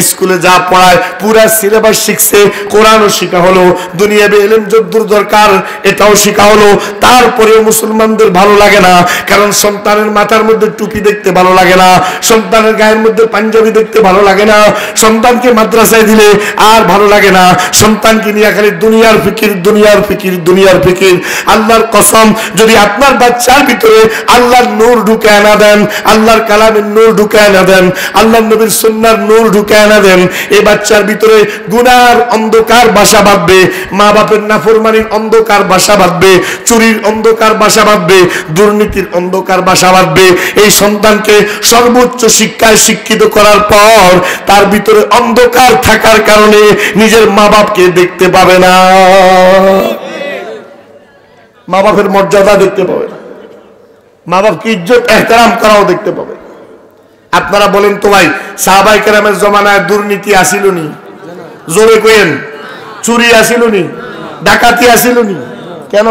স্কুলে যা পড়ায় পুরা সিলেবাস শিখছে, কোরআনও শেখা হলো, দুনিয়াবি ইলম যদ্দূর দরকার এটাও শেখা হলো। তারপরেও মুসলমানদের ভালো লাগে না, কারণ সন্তানের মাথার মধ্যে টুপি দেখতে ভালো লাগে না, সন্তানের গায়ের মধ্যে পাঞ্জাবি দেখতে ভালো লাগে না, সন্তানকে মাদ্রাসায় দিলে আর ভালো লাগে না, সন্তানকে নিয়ে খালি দুনিয়ার ফিকির, দুনিয়ার ফিকির, দুনিয়ার ফিকির। আল্লাহর কসম, যদি আপনার বাচ্চার ভিতরে আল্লাহর নূর ঢুকায় না দেন, আল্লাহর কালামের নূর ঢুকায় না দেন, আল্লাহর নবীর সুন্নাহর নূর ঢুকায় না দেন, এই বাচ্চার ভিতরে গুনার অন্ধকার বাসা বাঁধবে, মা বাপের নাফরমানির অন্ধকার বাসা বাঁধবে, চুরির অন্ধকার বাসা বাঁধবে, দুর্নীতির অন্ধকার বাসা বাঁধবে। এই সন্তানকে সর্বোচ্চ শিক্ষায় শিক্ষিত করার পর তার ভিতরে অন্ধকার থাকার কারণে নিজের মা বাপকে দেখতে পাবে না, মা বাপের মর্যাদা দেখতে পাবে না, মা বাপকে ইজ্জত এহতারাম করাও দেখতে পাবে। আপনারা বলেন তো ভাই, সাহাবায়ে কেরামের জমানায় দুর্নীতি আসিল নি? জোরে কইেন। চুরি আসিল নি? ডাকাতি আসিল নি? কেন?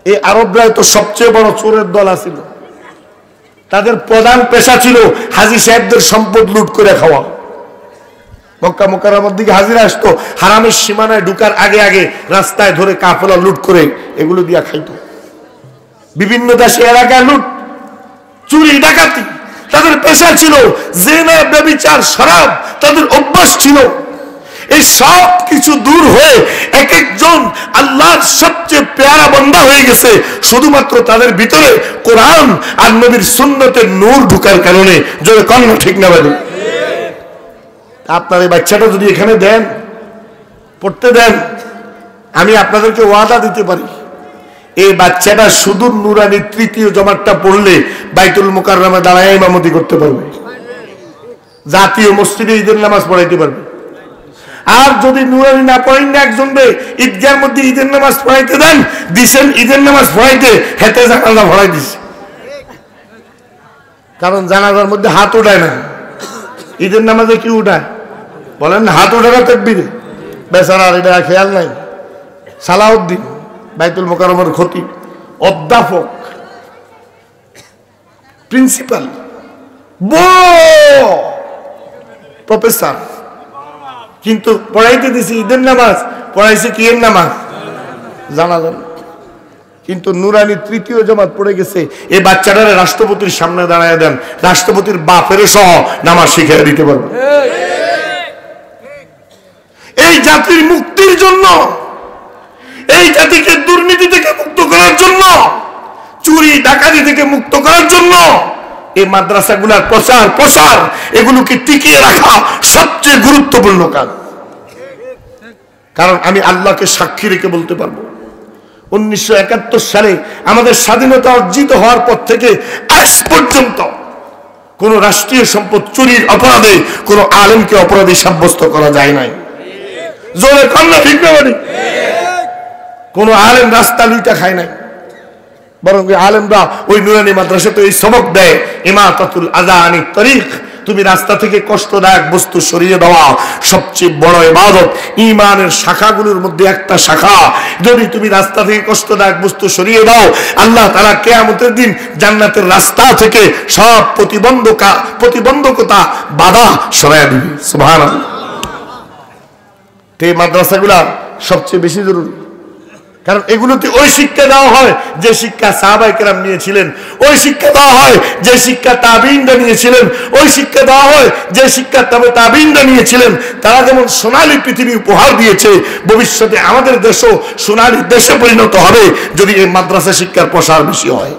এই আরবরাই তো সবচেয়ে বড় চোরের দল আছিল। তাদের প্রধান পেশা ছিল হাজী সাহেবদের সম্পদ লুট করে খাওয়া। মক্কা মুকাররমার দিকে হাজিরা আসতো, হারামের সীমানায় ঢুকার আগে আগে রাস্তায় ধরে কাফেলা লুট করে এগুলো দিয়া খাইতো। বিভিন্ন দেশে এলাকায় লুট, চুরি, ডাকাতি তাদের পেশা ছিল। জিনা, ব্যভিচার, শরাব তাদের অভ্যাস ছিল। এই সব কিছু দূর হয়ে এক একজন আল্লাহর সবচেয়ে প্যারা বান্দা হয়ে গেছে শুধুমাত্র তাদের ভিতরে কোরআন আর নবীর সুন্নতের নূর ঢুকার কারণে। যদি কন্যা ঠিক না বলেন, আপনার এই বাচ্চাটা যদি এখানে দেন, পড়তে দেন, আমি আপনাদেরকে ওয়াদা দিতে পারি এই বাচ্চাটা শুধু নুরানি তৃতীয় জমাতটা পড়লে বাইতুল মুকাররমে দাঁড়ায় ইমামতি করতে পারবে, জাতীয় মসজিদে ঈদের নামাজ পড়াইতে পারবে। আর যদি নুরানি না পড়েন না, একজন ঈদগার মধ্যে ঈদের নামাজ পড়াইতে দেন, দিছেন ঈদের নামাজ পড়াইতে, হেতে জানাজা ভরাই দিছে। কারণ জানাজার মধ্যে হাত উঠায় না, ঈদের নামাজে কি উঠায় বলেন? হাত ওঠে না তাকবীরে। বেচারার এটা খেয়াল নাই। সালাউদ্দিন বাইতুল মুকাররমের খতিব, অধ্যাপক, প্রিন্সিপাল, প্রফেসর, কিন্তু পড়াইতে দিছি ঈদের নামাজ, পড়াইছে কি এর নামাজ? জানাজান। কিন্তু নুরানি তৃতীয় জামাত পড়ে গেছে। এই বাচ্চাটারে রাষ্ট্রপতির সামনে দাঁড়ায় দেন, রাষ্ট্রপতির বাপের সহ নামাজ শিখিয়ে দিতে পারবে। এই জাতির মুক্তির জন্য, এই জাতিকে দুর্নীতি থেকে মুক্ত করার জন্য, চুরি ডাকাতি থেকে মুক্ত করার জন্য এই মাদ্রাসাগুলোর প্রসার এগুলোকে টিকিয়ে রাখা সবচেয়ে গুরুত্বপূর্ণ কাজ। কারণ আমি আল্লাহকে সাক্ষী রেখে বলতে পারবো, 1971 সালে আমাদের স্বাধীনতা অর্জিত হওয়ার পর থেকে আজ পর্যন্ত কোন রাষ্ট্রীয় সম্পদ চুরির অপরাধে কোন আলেমকে অপরাধী সাব্যস্ত করা যায় নাই। জোরে কন্যা ঠিক না বলি? কোন আলেম রাস্তা লুইটা খায় নাই, বরং আলেমরা ওই নুরানি মাদ্রাসাতে এই সবক দেয়, ইমাতাতুল আযা আনিত তরিক, তুমি রাস্তা থেকে কষ্টদায়ক বস্তু সরিয়ে দেওয়া সবচেয়ে বড় ইবাদত। ঈমানের শাখাগুলোর মধ্যে একটা শাখা। যদি তুমি রাস্তা থেকে কষ্টদায়ক বস্তু সরিয়ে দাও, আল্লাহ তাআলা কিয়ামতের দিন জান্নাতের রাস্তা থেকে সব প্রতিবন্ধকতা বাধা সরাইয়া দিবে। সুবহানাল্লাহ। এই মাদ্রাসাগুলা সবচেয়ে বেশি জরুরি, কারণ এগুলোতে ওই শিক্ষা দেওয়া হয় যে শিক্ষা সাহাবায়ে কেরাম নিয়েছিলেন, ওই শিক্ষা দেওয়া হয় যে শিক্ষা তাবিঈনরা নিয়েছিলেন, ওই শিক্ষা দেওয়া হয় যে শিক্ষা তাবিঈনরা নিয়েছিলেন। তারা যেমন সোনালী পৃথিবী উপহার দিয়েছে, ভবিষ্যতে আমাদের দেশও সোনালী দেশে পরিণত হবে যদি এই মাদ্রাসা শিক্ষার প্রসার বেশি হয়।